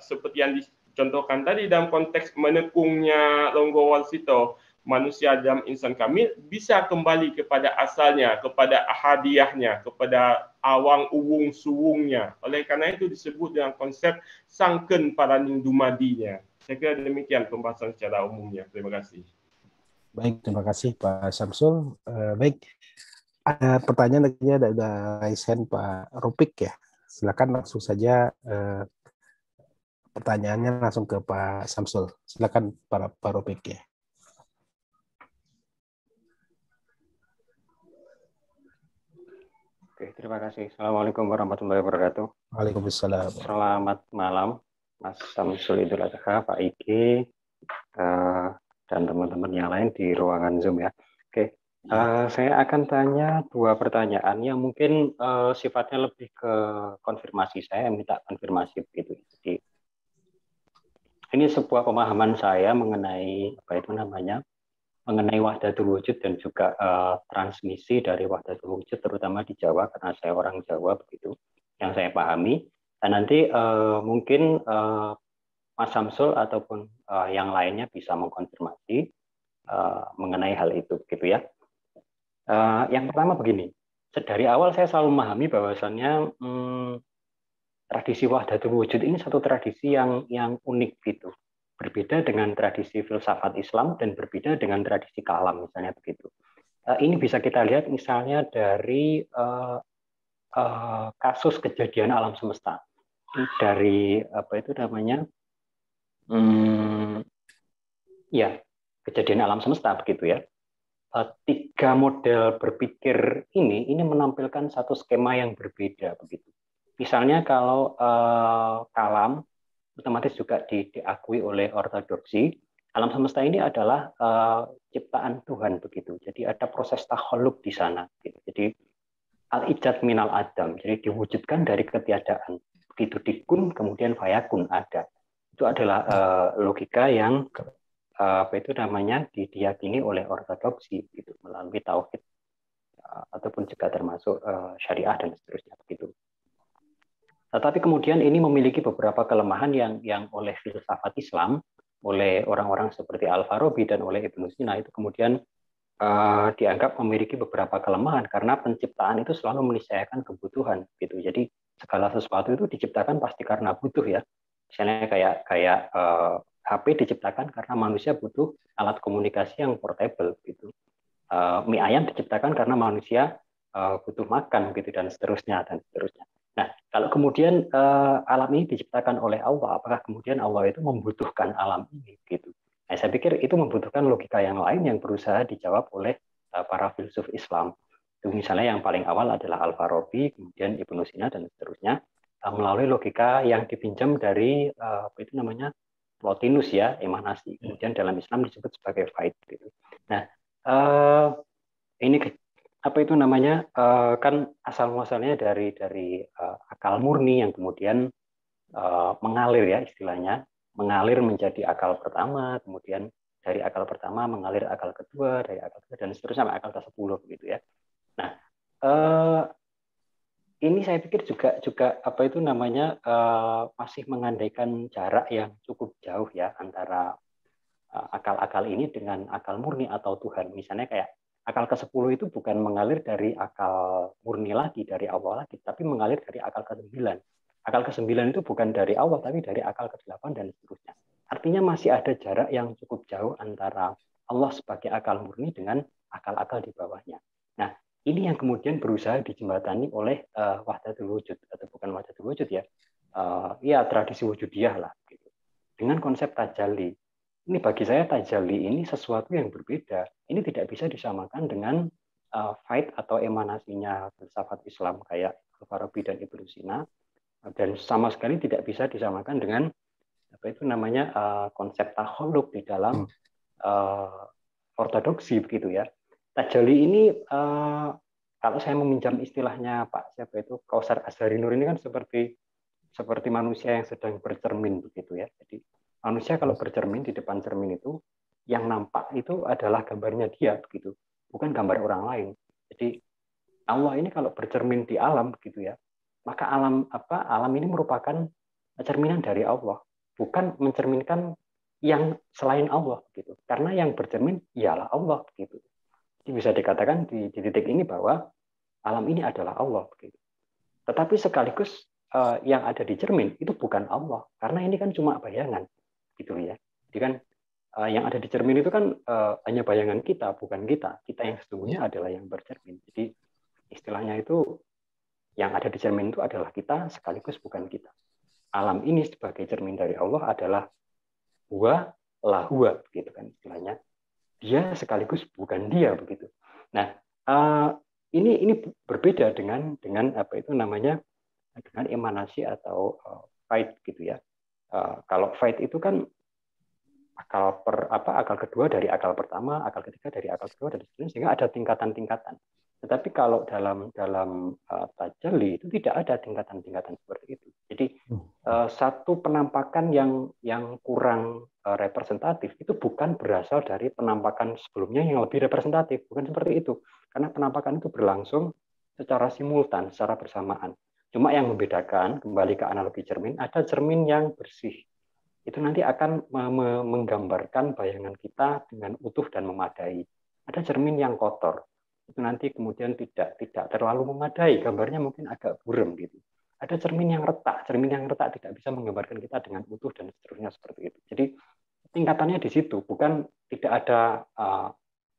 seperti yang dicontohkan tadi dalam konteks menekungnya Longgo Warsito, manusia dalam insan kamil bisa kembali kepada asalnya, kepada ahadiyahnya, kepada awang uwung suwungnya. Oleh karena itu disebut dengan konsep sangken paraning dumadinya. Saya kira demikian pembahasan secara umumnya. Terima kasih. Baik, terima kasih Pak Samsul. Baik, ada pertanyaan lagi, ada raise hand Pak Rupik ya. Silakan langsung saja pertanyaannya langsung ke Pak Samsul. Silakan Pak Rupik ya. Oke, terima kasih. Assalamualaikum warahmatullahi wabarakatuh. Waalaikumsalam. Selamat malam, Mas Samsul Idul Adha, Pak Igi, dan teman-teman yang lain di ruangan Zoom ya. Oke, saya akan tanya dua pertanyaan yang mungkin sifatnya lebih ke konfirmasi. Saya minta konfirmasi begitu. Jadi ini sebuah pemahaman saya mengenai mengenai wahdatul wujud dan juga transmisi dari wahdatul wujud, terutama di Jawa karena saya orang Jawa begitu yang saya pahami. Dan nanti mungkin Mas Samsul ataupun yang lainnya bisa mengkonfirmasi mengenai hal itu begitu ya. Yang pertama begini, dari awal saya selalu memahami bahwasannya tradisi wahdatul wujud ini satu tradisi yang unik gitu. Berbeda dengan tradisi filsafat Islam dan berbeda dengan tradisi kalam misalnya begitu. Ini bisa kita lihat misalnya dari kasus kejadian alam semesta, dari kejadian alam semesta begitu ya. Tiga model berpikir ini menampilkan satu skema yang berbeda begitu. Misalnya kalau kalam otomatis juga diakui oleh ortodoksi, alam semesta ini adalah ciptaan Tuhan begitu. Jadi ada proses takhaluk di sana. Gitu. Jadi al-ijad minal adam, jadi diwujudkan dari ketiadaan. Begitu dikun kemudian fayakun ada. Itu adalah logika yang diyakini oleh ortodoksi gitu melalui tauhid ataupun juga termasuk syariah dan seterusnya begitu. Tetapi kemudian ini memiliki beberapa kelemahan yang oleh filsafat Islam, oleh orang-orang seperti Al-Farabi dan oleh Ibnu Sina itu kemudian dianggap memiliki beberapa kelemahan karena penciptaan itu selalu meniscayakan kebutuhan gitu. Jadi segala sesuatu itu diciptakan pasti karena butuh ya. Misalnya kayak HP diciptakan karena manusia butuh alat komunikasi yang portable gitu. Mie ayam diciptakan karena manusia butuh makan gitu dan seterusnya. Nah, kalau kemudian alam ini diciptakan oleh Allah, apakah kemudian Allah itu membutuhkan alam ini gitu? Nah, saya pikir itu membutuhkan logika yang lain yang berusaha dijawab oleh para filsuf Islam. Itu misalnya yang paling awal adalah Al-Farabi, kemudian Ibnu Sina dan seterusnya melalui logika yang dipinjam dari Plotinus ya, emanasi. Kemudian dalam Islam disebut sebagai faid gitu. Nah, ini kan asal muasalnya dari akal murni yang kemudian mengalir ya istilahnya, mengalir menjadi akal pertama, kemudian dari akal pertama mengalir akal kedua, dari akal kedua dan seterusnya sampai akal ke-10 begitu ya. Nah, ini saya pikir juga masih mengandaikan jarak yang cukup jauh ya antara akal-akal ini dengan akal murni atau Tuhan. Misalnya kayak akal ke-10 itu bukan mengalir dari akal murni lagi, dari Allah lagi, tapi mengalir dari akal ke-9. Akal ke-9 itu bukan dari Allah, tapi dari akal ke-8 dan seterusnya. Artinya masih ada jarak yang cukup jauh antara Allah sebagai akal murni dengan akal-akal di bawahnya. Nah, ini yang kemudian berusaha dijembatani oleh wahdatul wujud, atau bukan wahdatul wujud ya, tradisi wujudiyah lah, gitu. Dengan konsep tajalli. Ini bagi saya tajalli ini sesuatu yang berbeda. Ini tidak bisa disamakan dengan faid atau emanasinya filsafat Islam kayak Al-Farabi dan Ibnu Sina, dan sama sekali tidak bisa disamakan dengan apa itu namanya konsep takhaluk di dalam ortodoksi begitu ya. Tajalli ini kalau saya meminjam istilahnya Pak siapa itu Kausar Azhari Nur ini kan seperti manusia yang sedang bercermin begitu ya. Jadi manusia kalau bercermin di depan cermin itu yang nampak itu adalah gambarnya dia begitu, bukan gambar orang lain. Jadi Allah ini kalau bercermin di alam begitu ya, maka alam ini merupakan cerminan dari Allah, bukan mencerminkan yang selain Allah gitu. Karena yang bercermin ialah Allah begitu. Jadi bisa dikatakan di titik ini bahwa alam ini adalah Allah begitu. Tetapi sekaligus yang ada di cermin itu bukan Allah, karena ini kan cuma bayangan gitu ya. Jadi kan yang ada di cermin itu kan hanya bayangan kita, bukan kita. Kita yang sesungguhnya adalah yang bercermin. Jadi istilahnya itu yang ada di cermin itu adalah kita sekaligus bukan kita. Alam ini sebagai cermin dari Allah adalah huwa la huwa gitu kan istilahnya. Dia sekaligus bukan dia begitu. Nah, ini berbeda dengan apa itu namanya dengan emanasi atau faid gitu ya. Kalau faid itu kan akal kedua dari akal pertama, akal ketiga dari akal kedua dan seterusnya, sehingga ada tingkatan-tingkatan. Tetapi kalau dalam tajalli itu tidak ada tingkatan-tingkatan seperti itu. Jadi satu penampakan yang kurang representatif itu bukan berasal dari penampakan sebelumnya yang lebih representatif, bukan seperti itu. Karena penampakan itu berlangsung secara simultan, secara bersamaan. Cuma yang membedakan, kembali ke analogi cermin, ada cermin yang bersih. Itu nanti akan menggambarkan bayangan kita dengan utuh dan memadai. Ada cermin yang kotor. Itu nanti kemudian tidak terlalu memadai, gambarnya mungkin agak buram gitu. Ada cermin yang retak tidak bisa menggambarkan kita dengan utuh dan seterusnya seperti itu. Jadi tingkatannya di situ, bukan tidak ada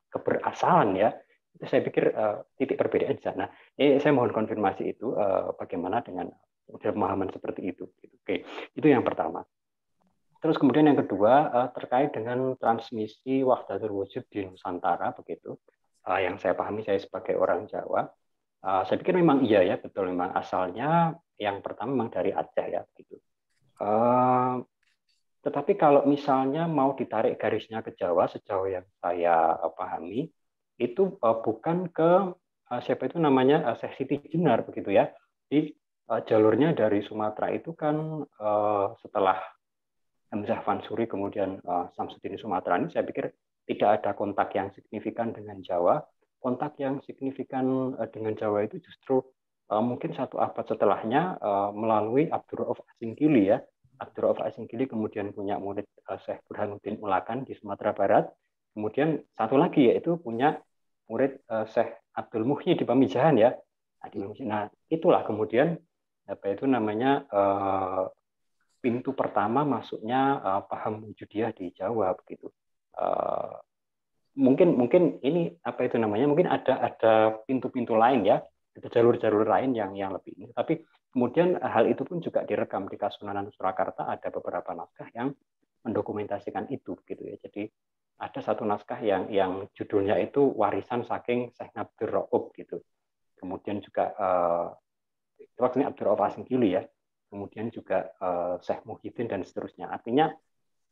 keberasalan ya. Itu saya pikir titik perbedaan di sana. Saya mohon konfirmasi itu bagaimana dengan pemahaman seperti itu. Oke, itu yang pertama. Terus kemudian yang kedua terkait dengan transmisi wahdatul wujud di Nusantara begitu. Yang saya pahami, saya sebagai orang Jawa, saya pikir memang iya ya, betul, memang asalnya yang pertama memang dari Aceh ya gitu. Tetapi kalau misalnya mau ditarik garisnya ke Jawa, sejauh yang saya pahami, itu bukan ke siapa itu namanya Syekh Siti Jenar begitu ya. Di jalurnya dari Sumatera itu kan setelah Hamzah Fansuri kemudian Samsudin Sumatera ini, saya pikir tidak ada kontak yang signifikan dengan Jawa. Kontak yang signifikan dengan Jawa itu justru mungkin satu abad setelahnya melalui Abdurrauf Asingkili ya. Abdurrauf Asingkili kemudian punya murid Syekh Burhanuddin Ulakan di Sumatera Barat. Kemudian satu lagi yaitu punya murid Syekh Abdul Muhyi di Pamijahan ya. Nah, itulah kemudian apa itu namanya pintu pertama masuknya paham wujudiyah di Jawa begitu. Mungkin ini apa itu namanya, mungkin ada pintu-pintu lain ya, ada jalur-jalur lain yang lebih ini. Tapi kemudian hal itu pun juga direkam di Kasunanan Surakarta, ada beberapa naskah yang mendokumentasikan itu gitu ya. Jadi ada satu naskah yang judulnya itu Warisan Saking Syekh Abdul Rauf gitu. Kemudian juga waktunya Abdul Rauf Asingkili ya. Kemudian juga Syekh Muhyiddin dan seterusnya. Artinya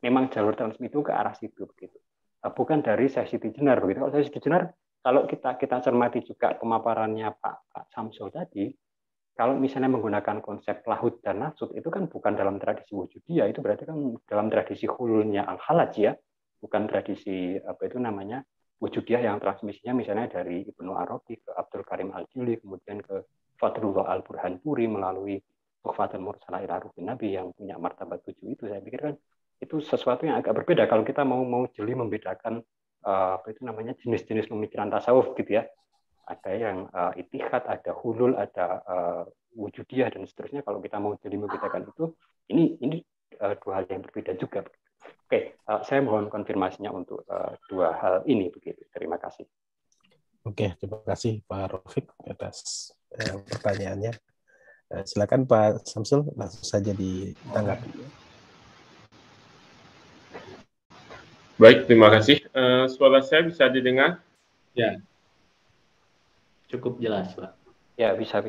memang jalur transmisi itu ke arah situ begitu. Bukan dari Syekh Siti Jenar begitu. Kalau Syekh Siti Jenar, kalau kita cermati juga pemaparannya Pak Samsul tadi, kalau misalnya menggunakan konsep lahud dan nasud itu kan bukan dalam tradisi wujudiyah, itu berarti kan dalam tradisi hululnya al-halaj ya, bukan tradisi apa itu namanya wujudiyah yang transmisinya misalnya dari Ibnu Arabi ke Abdul Karim Al-Jili, kemudian ke Fadlullah Al-Burhanpuri melalui Tuhfatul Mursalah ila Ruhin Nabi yang punya martabat 7 itu. Saya pikir kan itu sesuatu yang agak berbeda kalau kita mau jeli membedakan apa itu namanya jenis-jenis pemikiran tasawuf gitu ya. Ada yang itihad, ada hulul, ada wujudiyah dan seterusnya. Kalau kita mau jeli membedakan itu, ini dua hal yang berbeda juga. Oke, saya mohon konfirmasinya untuk dua hal ini begitu. Terima kasih. Oke, terima kasih Pak Rafiq atas pertanyaannya. Silakan Pak Samsul, langsung saja ditanggapi. Baik, terima kasih. Suara saya bisa didengar? Ya. Cukup jelas, Pak. Ya, bisa.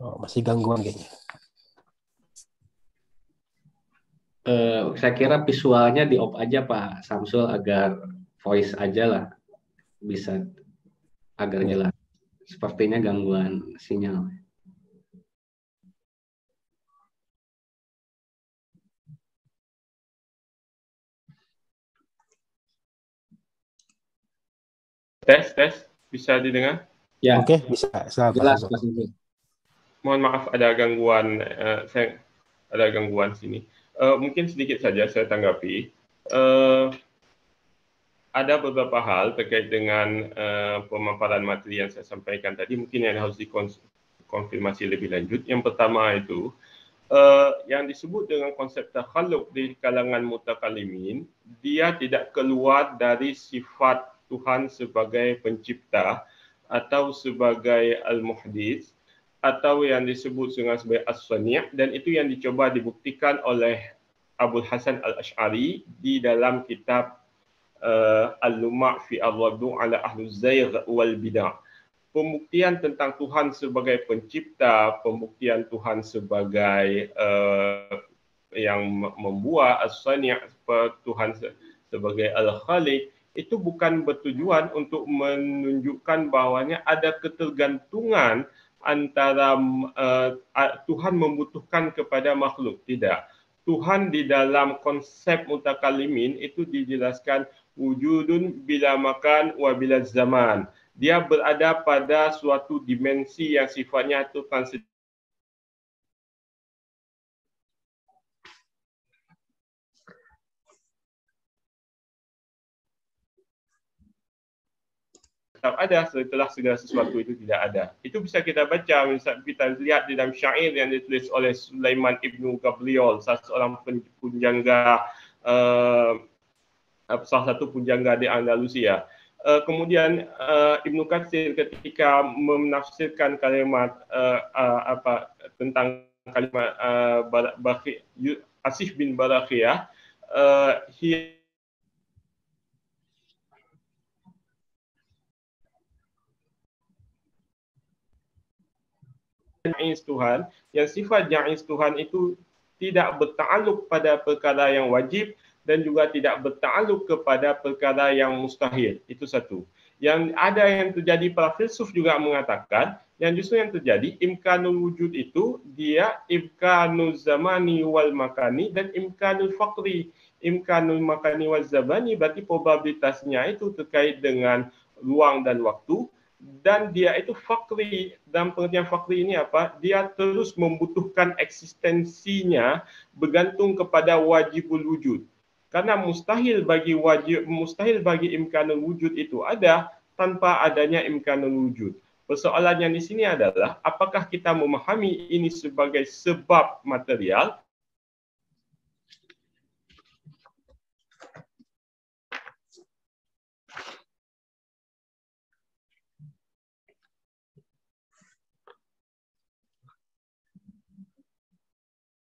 Oh, masih gangguan kayaknya. Saya kira visualnya di off aja Pak Samsul agar voice aja lah bisa agar Ya. jelas. Sepertinya gangguan sinyal. Tes, bisa didengar? Ya, Oke, bisa. Silakan, Pak jelas Samsul. Pak Samsul. Mohon maaf ada gangguan, saya ada gangguan sini. Mungkin sedikit saja saya tanggapi. Ada beberapa hal terkait dengan pemaparan materi yang saya sampaikan tadi, mungkin yang harus dikonfirmasi lebih lanjut. Yang pertama itu, yang disebut dengan konsep takhalluq di kalangan mutakalimin, dia tidak keluar dari sifat Tuhan sebagai pencipta atau sebagai al-muhdits atau yang disebut sebagai as-sani', dan itu yang dicoba dibuktikan oleh Abul Hasan Al-Ash'ari di dalam kitab Al-Luma' fi Ar-Raddu' ala Ahli Zaygh wal Bid'ah. Pembuktian tentang Tuhan sebagai pencipta, pembuktian Tuhan sebagai yang membuat, as-sani', Tuhan sebagai al-khaliq, itu bukan bertujuan untuk menunjukkan bahawanya ada ketergantungan antara Tuhan membutuhkan kepada makhluk. Tidak. Tuhan di dalam konsep mutakalimin itu dijelaskan wujudun bila makan wa bila zaman. Dia berada pada suatu dimensi yang sifatnya itu transitif. Tetap ada setelah segala sesuatu itu tidak ada. Itu bisa kita baca, misalnya kita lihat di dalam syair yang ditulis oleh Sulaiman Ibnu Gabriel, seorang punjangga, salah satu punjangga di Andalusia. Kemudian Ibnu Katsir ketika menafsirkan kalimat tentang kalimat Asif bin Barakhiyah, Ja'iz Tuhan, yang sifat Ja'iz Tuhan itu tidak bertakluk pada perkara yang wajib dan juga tidak bertakluk kepada perkara yang mustahil. Itu satu. Yang ada yang terjadi, para filsuf juga mengatakan yang justru yang terjadi imkanul wujud itu dia imkanul zamani wal makani dan imkanul faqri. Imkanul makani wal zamani berarti probabilitasnya itu terkait dengan ruang dan waktu, dan dia itu fakri. Dalam pengertian fakri ini apa? Dia terus membutuhkan eksistensinya bergantung kepada wajibul wujud. Karena mustahil bagi imkanul wujud itu ada tanpa adanya imkanul wujud. Persoalannya di sini adalah apakah kita memahami ini sebagai sebab material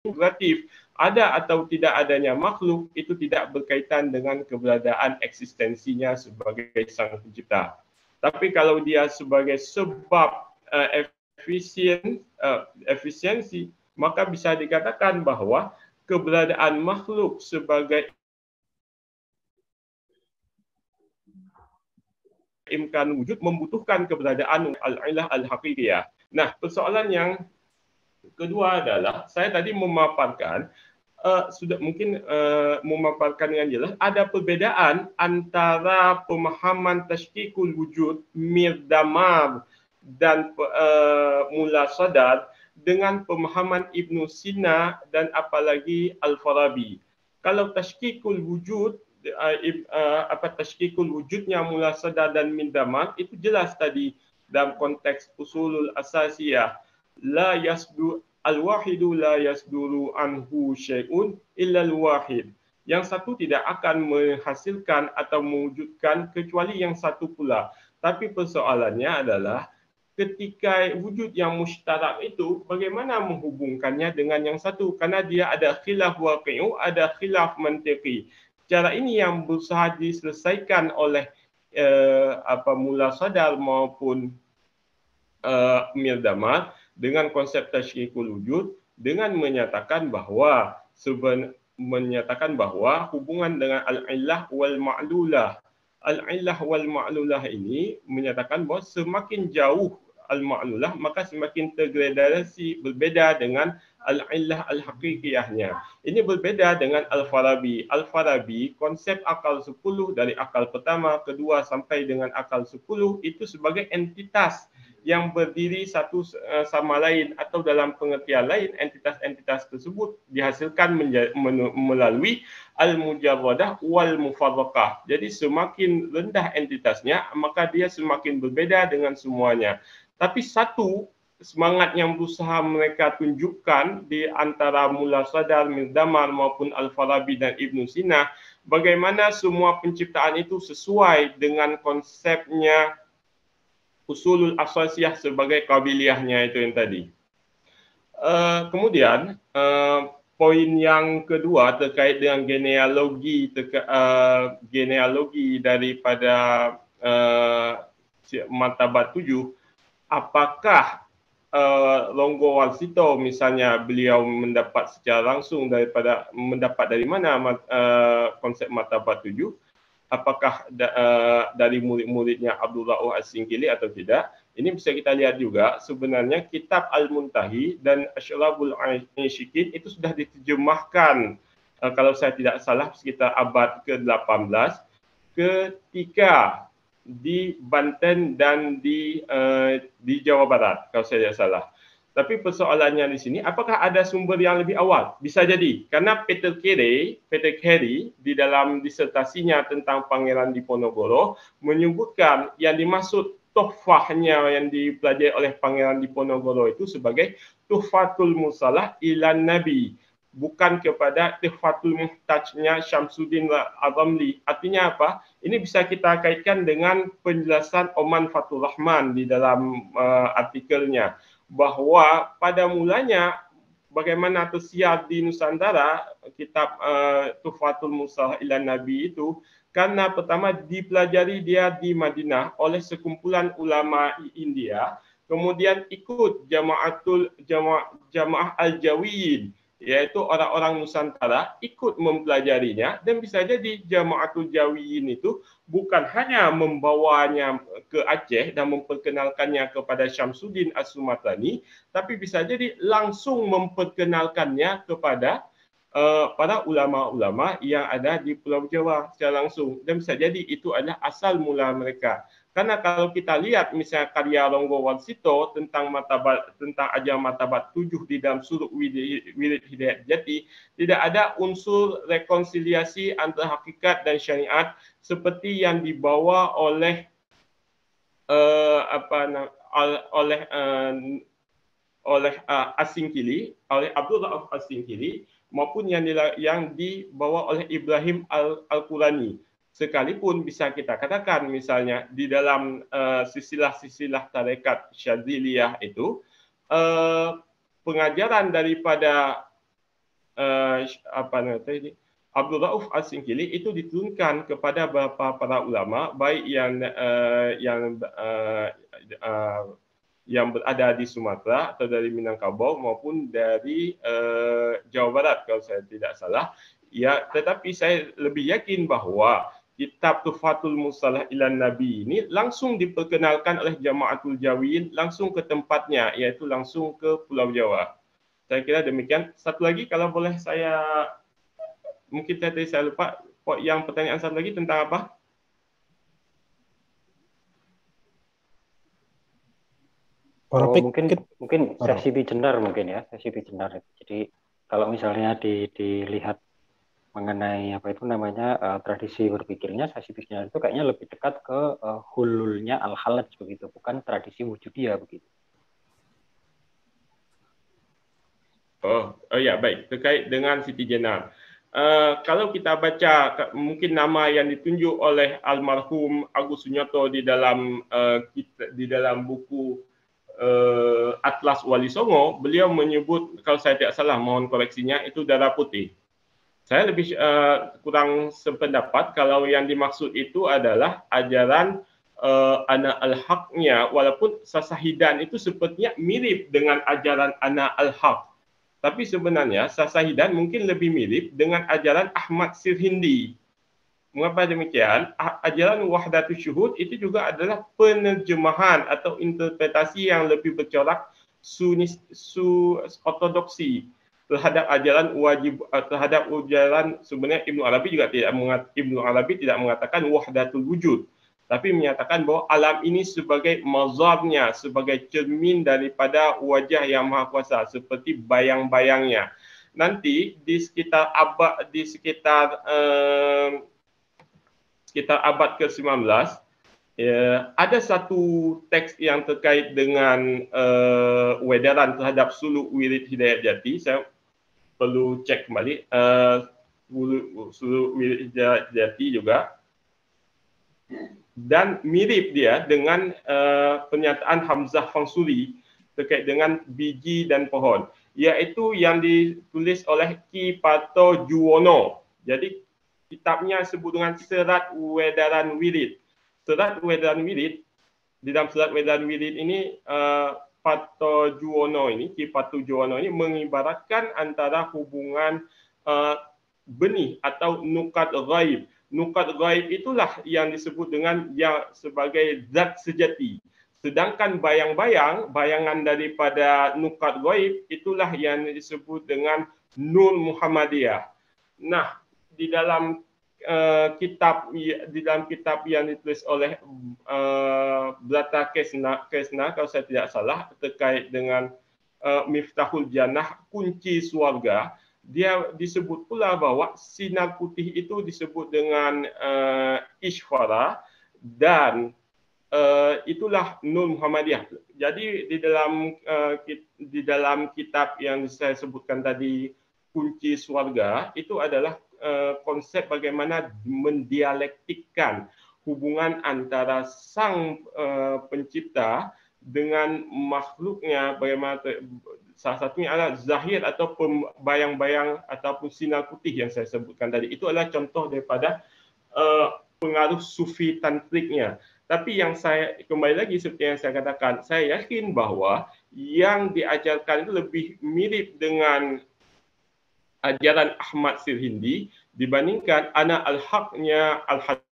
relatif, ada atau tidak adanya makhluk itu tidak berkaitan dengan keberadaan eksistensinya sebagai sang pencipta. Tapi kalau dia sebagai sebab efisiensi, maka bisa dikatakan bahwa keberadaan makhluk sebagai imkan wujud membutuhkan keberadaan al-ilah al-haqiqiyah. Nah, persoalan yang kedua adalah saya tadi memaparkan sudah mungkin memaparkan dengan jelas ada perbedaan antara pemahaman tashkikul wujud mirdamar dan mula sadar dengan pemahaman Ibnu Sina dan apalagi Al-Farabi. Kalau tashkikul wujud tashkikul wujudnya mula sadar dan mirdamar itu jelas tadi dalam konteks usulul asasiyah. La yasdu al-wahidu la yasduru anhu syai'un illa al-wahid. Yang satu tidak akan menghasilkan atau mewujudkan kecuali yang satu pula. Tapi persoalannya adalah ketika wujud yang mushtarak itu bagaimana menghubungkannya dengan yang satu, karena dia ada khilaf waqi'u, ada khilaf mantiqi. cara ini yang berusaha diselesaikan oleh Mula Sadar maupun Mirdamar dengan konsep tasyrikul wujud, dengan menyatakan bahawa hubungan dengan al-illah wal ma'lulah. Al-illah wal ma'lulah ini menyatakan bahawa semakin jauh al-ma'lulah maka semakin tergradasi, berbeda dengan al-illah al-haqiqiyahnya. Ini berbeda dengan Al-Farabi. Al-Farabi, konsep akal 10 dari akal pertama, kedua sampai dengan akal 10 itu sebagai entitas yang berdiri satu sama lain, atau dalam pengertian lain entitas-entitas tersebut dihasilkan melalui al-mujarradah wal mufarraqah. Jadi semakin rendah entitasnya maka dia semakin berbeda dengan semuanya. Tapi satu semangat yang berusaha mereka tunjukkan di antara Mula Sadar, Mirdamar maupun Al-Farabi dan Ibn Sina, bagaimana semua penciptaan itu sesuai dengan konsepnya usulul asasiyah sebagai kabiliyahnya itu yang tadi. Kemudian poin yang kedua terkait dengan genealogi daripada martabat 7, apakah Ronggo Warsito misalnya beliau mendapat secara langsung mendapat dari mana konsep martabat 7? Apakah dari murid-muridnya Abdul Rauf As-Singkili atau tidak? Ini bisa kita lihat juga, sebenarnya kitab Al-Muntahi dan Asyrabul Aisyikin itu sudah diterjemahkan, kalau saya tidak salah sekitar abad ke-18, ketika di Banten dan di Jawa Barat, kalau saya tidak salah. Tapi persoalannya di sini, apakah ada sumber yang lebih awal? Bisa jadi, karena Peter Carey di dalam disertasinya tentang Pangeran Diponegoro menyebutkan yang dimaksud tuhfahnya yang dipelajari oleh Pangeran Diponegoro itu sebagai tuhfatul musalah ilan Nabi, bukan kepada tuhfatul muhtajnya Syamsuddin Ar-Ramli. Artinya apa? Ini bisa kita kaitkan dengan penjelasan Oman Fathur Rahman di dalam artikelnya, bahawa pada mulanya bagaimana tersiar di Nusantara kitab Tuhfatul Musalah ilan Nabi itu, karena pertama dipelajari dia di Madinah oleh sekumpulan ulama India, kemudian ikut jamaah Al-Jawiyin, yaitu orang-orang Nusantara ikut mempelajarinya, dan bisa jadi Jamaatul Jawiyin itu bukan hanya membawanya ke Aceh dan memperkenalkannya kepada Syamsuddin As-Sumatani, tapi bisa jadi langsung memperkenalkannya kepada para ulama-ulama yang ada di Pulau Jawa secara langsung, dan bisa jadi itu adalah asal mula mereka. Karena kalau kita lihat misalnya karya Ronggo Warsito tentang ajaran martabat 7 di dalam Suluk Wirid Hidayat Jati, tidak ada unsur rekonsiliasi antara hakikat dan syariat seperti yang dibawa oleh As-Singkili, oleh Abdul Rauf As-Singkili, maupun yang dibawa oleh Ibrahim Al-Qurani. Sekalipun bisa kita katakan misalnya di dalam sisilah-sisilah tarekat Syadziliyah itu, pengajaran daripada Abdul Rauf As-Singkili itu diturunkan kepada beberapa para ulama, baik yang berada di Sumatera atau dari Minangkabau maupun dari Jawa Barat kalau saya tidak salah. Ya, tetapi saya lebih yakin bahawa kitab Tuhfatul Musalah ilan Nabi ini langsung diperkenalkan oleh Jamaatul Jawiyin langsung ke tempatnya, iaitu langsung ke Pulau Jawa. Saya kira demikian. Satu lagi kalau boleh mungkin tadi saya lupa, yang pertanyaan satu lagi tentang apa? Mungkin sesi Bijenar mungkin ya, sesi Bijenar. Jadi kalau misalnya dilihat mengenai tradisi berpikirnya, sesi Bijenar itu kayaknya lebih dekat ke hululnya al-halaj begitu, bukan tradisi wujudiyah begitu. Oh ya, baik. Terkait dengan Siti Jenar, kalau kita baca mungkin nama yang ditunjuk oleh almarhum Agus Sunyoto di dalam buku Atlas Wali Songo, beliau menyebut, kalau saya tidak salah, mohon koreksinya, itu darah putih. Saya lebih kurang sependapat kalau yang dimaksud itu adalah ajaran Ana al-Haqnya, walaupun Sasahidan itu sepertinya mirip dengan ajaran Ana al-Haq. Tapi sebenarnya Sasahidan mungkin lebih mirip dengan ajaran Ahmad Sirhindi. Mengapa demikian? Ajaran Wahdatus Syuhud itu juga adalah penerjemahan atau interpretasi yang lebih bercorak ortodoksi terhadap ajaran sebenarnya Ibnu Arabi tidak mengatakan wahdatul wujud, tapi menyatakan bahwa alam ini sebagai mazharnya, sebagai cermin daripada wajah yang maha kuasa, seperti bayang-bayangnya. Nanti di sekitar abad ke-19 ada satu teks yang terkait dengan wedaran terhadap suluk wirid Hidayat Jati. Saya perlu cek kembali suluk wirid Hidayat Jati juga, dan mirip dia dengan pernyataan Hamzah Fangsuri terkait dengan biji dan pohon, iaitu yang ditulis oleh Ki Parto Juwono. Jadi kitabnya sebut dengan Serat Wedaran Wirid. Serat Wedaran Wirid, di dalam Serat Wedaran Wirid ini Parto Juwono ini, Ki Parto Juwono ini mengibaratkan antara hubungan benih atau nukat ghaib. Nukat ghaib itulah yang disebut dengan yang sebagai zat sejati. Sedangkan bayang-bayang, bayangan daripada nukat ghaib itulah yang disebut dengan Nur Muhammadiyah. Nah, di dalam kitab yang ditulis oleh Brata Kesna kalau saya tidak salah, terkait dengan Miftahul Jannah, kunci surga, dia disebut pula bahwa sinar putih itu disebut dengan Ishvara, dan itulah Nur Muhammadiyah. Jadi di dalam kitab yang saya sebutkan tadi, kunci surga, itu adalah konsep bagaimana mendialektikkan hubungan antara sang pencipta dengan makhluknya. Bagaimana salah satunya adalah zahir atau bayang-bayang ataupun sinar putih yang saya sebutkan tadi. Itu adalah contoh daripada pengaruh sufi tantriknya. Tapi yang saya kembali lagi seperti yang saya katakan, saya yakin bahwa yang diajarkan itu lebih mirip dengan ajaran Ahmad Sirhindi dibandingkan Ana al-Haqnya Al-Hallaj.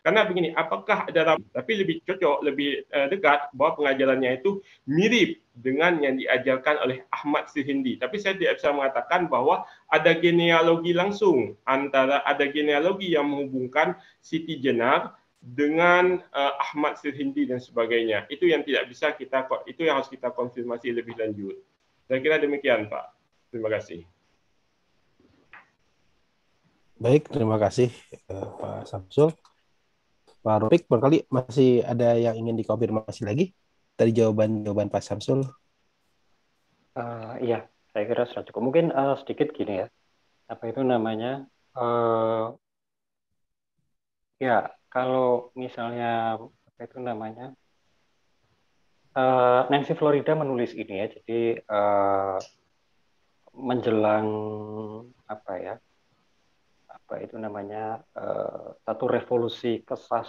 Karena begini, apakah dalam, tapi lebih cocok, lebih dekat bahwa pengajarannya itu mirip dengan yang diajarkan oleh Ahmad Sirhindi. Tapi saya tidak bisa mengatakan bahwa ada genealogi langsung, ada genealogi yang menghubungkan Siti Jenar dengan Ahmad Sirhindi dan sebagainya. Itu yang tidak bisa itu yang harus kita konfirmasi lebih lanjut. Saya kira demikian, Pak. Terima kasih. Baik, terima kasih Pak Samsul. Pak Rofik, barangkali masih ada yang ingin dikonfirmasi lagi dari jawaban Pak Samsul? Iya, saya kira sudah cukup. Mungkin sedikit gini ya, apa itu namanya? Ya, kalau misalnya apa itu namanya, Nancy Florida menulis ini ya, jadi menjelang apa itu namanya, satu revolusi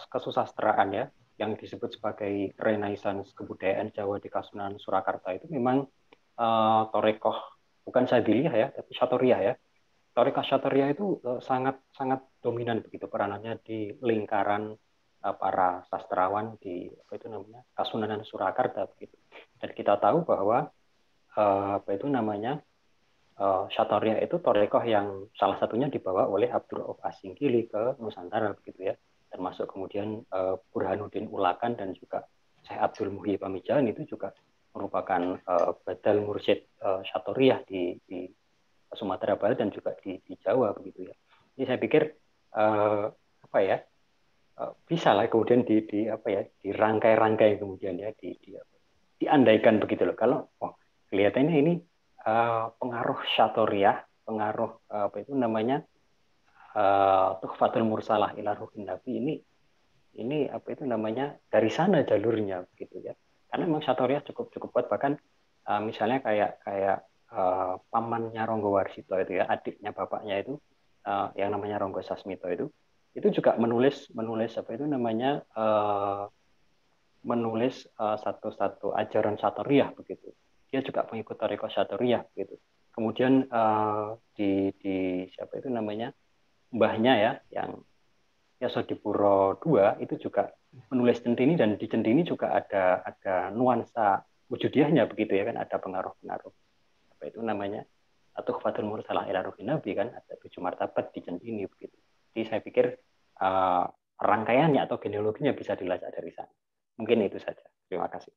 kesusastraan ya, yang disebut sebagai Renaissance kebudayaan Jawa di Kasunanan Surakarta, itu memang Torekoh, bukan Sadiliyah ya, tapi Syatoriyah ya. Torekoh Syatoriyah itu sangat dominan begitu peranannya di lingkaran para sastrawan di apa itu namanya Kasunanan Surakarta begitu. Dan kita tahu bahwa apa itu namanya Syatoriyah itu torekoh yang salah satunya dibawa oleh Abdurrauf Asingkili ke Nusantara begitu ya. Termasuk kemudian Burhanuddin Ulakan dan juga Syekh Abdul Muhyi Pamijahan itu juga merupakan badal mursyid Syatoriyah di Sumatera Barat dan juga di Jawa begitu ya. Jadi saya pikir bisa lah kemudian dirangkai-rangkai kemudian ya diandaikan begitu loh. Kalau kelihatannya ini pengaruh Syatoriyah, pengaruh apa itu namanya Tuhfatul Mursalah ila Ruhin Nabi ini apa itu namanya dari sana jalurnya begitu ya. Karena memang Syatoriyah cukup kuat, bahkan Misalnya kayak pamannya Ronggo Warsito itu ya, adiknya bapaknya itu yang namanya Ronggo Sasmito itu juga menulis apa itu namanya menulis satu ajaran Satoriyah begitu. Dia juga pengikut Toriko Satoriyah begitu. Kemudian di siapa itu namanya mbahnya ya yang Yasodipuro II itu juga menulis Centini, dan di Centini juga ada nuansa wujudiahnya begitu ya kan, ada pengaruh-pengaruh apa itu namanya Tuhfatul Mursalah ila Ruhin Nabi kan, ada 7 martabat di Centini begitu. Jadi saya pikir rangkaiannya atau genealoginya bisa dilacak dari sana. Mungkin itu saja. Terima kasih.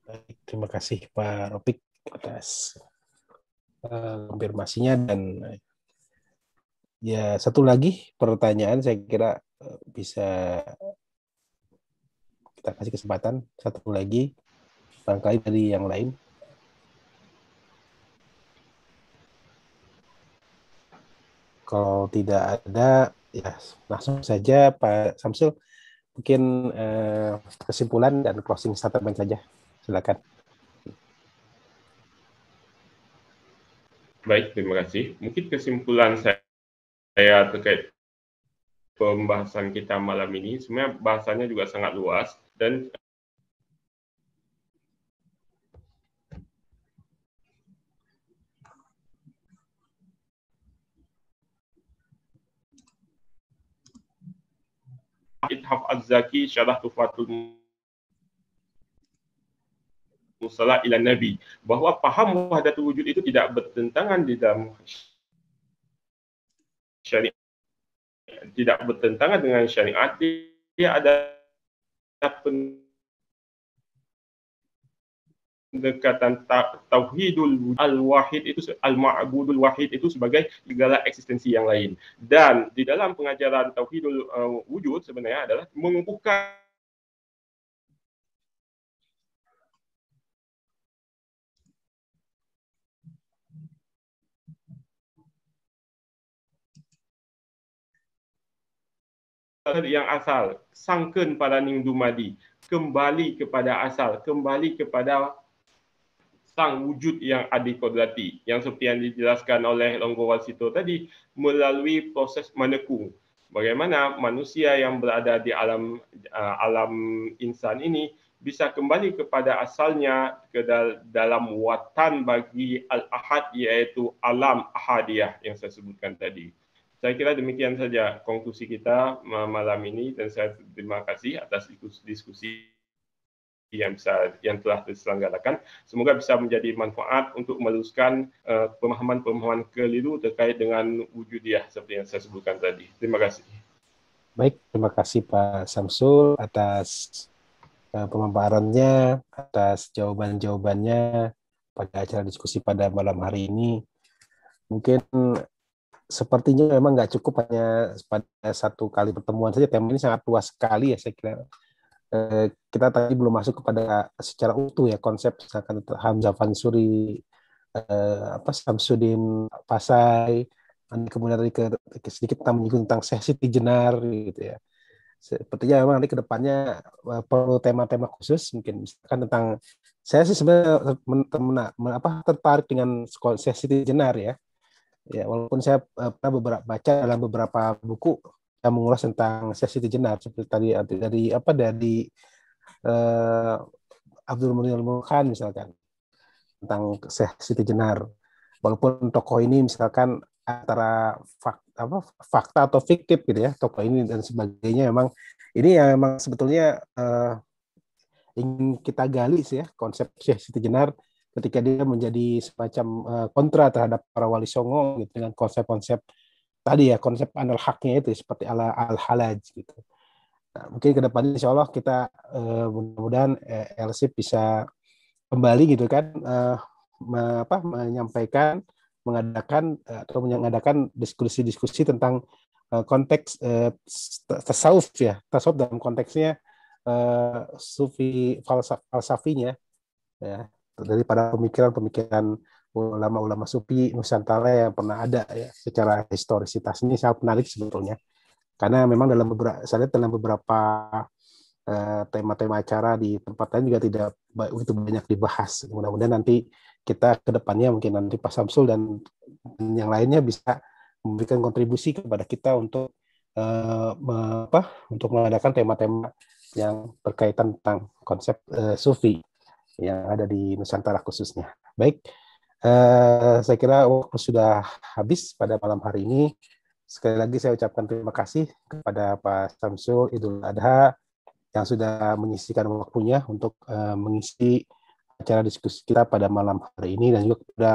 Baik, terima kasih Pak Ropik atas konfirmasinya. Dan ya satu lagi pertanyaan saya kira bisa kita kasih kesempatan satu lagi barangkali dari yang lain. Kalau tidak ada ya langsung saja Pak Samsul, mungkin kesimpulan dan closing statement saja. Silakan. Baik, terima kasih. Mungkin kesimpulan saya terkait pembahasan kita malam ini, sebenarnya bahasanya juga sangat luas dan Ithaf Az-Zaki Syarah Tuhfatul Mursalah ila Nabi, bahwa paham wahdatul wujud itu tidak bertentangan di dalam syariat, tidak bertentangan dengan syariat. Dia ada pendekatan tauhidul al-wahid itu, al-ma'budul wahid itu sebagai segala eksistensi yang lain. Dan di dalam pengajaran tauhidul wujud sebenarnya adalah mengukuhkan yang asal, sangken pada ning dumadi, kembali kepada asal, kembali kepada sang wujud yang adikodrati, yang seperti yang dijelaskan oleh Ronggo Warsito tadi, melalui proses menekung. Bagaimana manusia yang berada di alam insan ini bisa kembali kepada asalnya, ke dalam watan bagi al-ahad, yaitu alam ahadiyah yang saya sebutkan tadi. Saya kira demikian saja konklusi kita malam ini, dan saya terima kasih atas diskusi yang telah diselenggarakan. Semoga bisa menjadi manfaat untuk meluruskan pemahaman-pemahaman keliru terkait dengan wujudiyah seperti yang saya sebutkan tadi. Terima kasih. Baik, terima kasih Pak Samsul atas pemaparannya, atas jawaban-jawabannya pada acara diskusi pada malam hari ini. Mungkin sepertinya memang nggak cukup hanya pada satu kali pertemuan saja. Tema ini sangat luas sekali ya saya kira. Kita tadi belum masuk kepada secara utuh ya konsep misalkan Hamzah Fansuri, Samsudin Pasai, kemudian tadi sedikit kita menyinggung tentang Syekh Siti Jenar gitu ya. Sepertinya memang nanti kedepannya perlu tema-tema khusus, mungkin misalkan tentang, saya sih sebenarnya tertarik dengan Syekh Siti Jenar ya. Ya, walaupun saya pernah baca dalam beberapa buku yang mengulas tentang Syekh Siti Jenar, seperti tadi dari Abdul Munir Al-Mulkan misalkan tentang Syekh Siti Jenar. Walaupun tokoh ini misalkan antara fakta atau fiktif gitu ya, tokoh ini dan sebagainya, memang ini yang memang sebetulnya ingin kita gali sih ya, konsep Syekh Siti Jenar ketika dia menjadi semacam kontra terhadap para wali songo gitu, dengan konsep-konsep tadi ya, konsep anal haknya itu seperti al-halaj gitu. Nah, mungkin ke depan insya Allah kita mudah-mudahan LSIP bisa kembali gitu kan menyampaikan, mengadakan diskusi-diskusi tentang konteks tasawuf ya, tasawuf dalam konteksnya sufi falsafinya ya, daripada pemikiran-pemikiran ulama-ulama sufi Nusantara yang pernah ada ya secara historisitas. Ini sangat menarik sebetulnya, karena memang dalam beberapa tema-tema acara di tempat lain juga tidak begitu banyak dibahas. Mudah-mudahan nanti kita ke depannya mungkin nanti Pak Samsul dan yang lainnya bisa memberikan kontribusi kepada kita untuk untuk mengadakan tema-tema yang berkaitan tentang konsep sufi yang ada di Nusantara khususnya. Baik, saya kira waktu sudah habis pada malam hari ini. Sekali lagi saya ucapkan terima kasih kepada Pak Samsul Idul Adha yang sudah menyisihkan waktunya untuk mengisi acara diskusi kita pada malam hari ini, dan juga kepada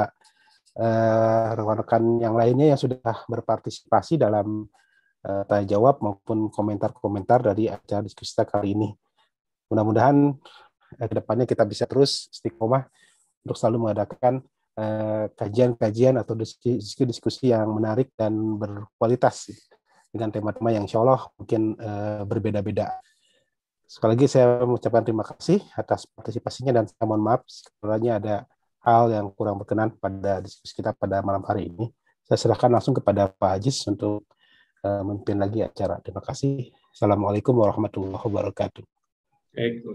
rekan-rekan yang lainnya yang sudah berpartisipasi dalam tanya jawab maupun komentar-komentar dari acara diskusi kita kali ini. Mudah-mudahan ke depannya kita bisa terus istiqomah untuk selalu mengadakan kajian-kajian atau diskusi yang menarik dan berkualitas dengan tema-tema yang insya Allah mungkin berbeda-beda. Sekali lagi saya mengucapkan terima kasih atas partisipasinya, dan saya mohon maaf sekiranya ada hal yang kurang berkenan pada diskusi kita pada malam hari ini. Saya serahkan langsung kepada Pak Aziz untuk memimpin lagi acara. Terima kasih. Assalamualaikum warahmatullahi wabarakatuh. Baik,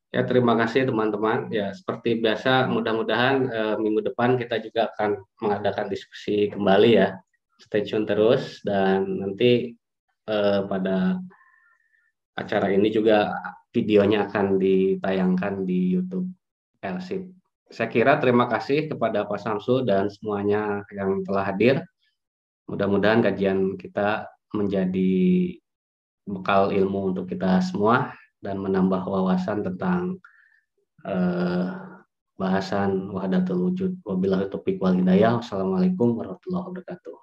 ya, terima kasih teman-teman. Ya, seperti biasa, mudah-mudahan minggu depan kita juga akan mengadakan diskusi kembali ya. Stay tune terus, dan nanti pada acara ini juga videonya akan ditayangkan di YouTube Persib. Saya kira terima kasih kepada Pak Samsul dan semuanya yang telah hadir. Mudah-mudahan kajian kita menjadi bekal ilmu untuk kita semua dan menambah wawasan tentang bahasan wahdatul wujud. Wabillahi taufiq wal hidayah. Wassalamualaikum warahmatullahi wabarakatuh.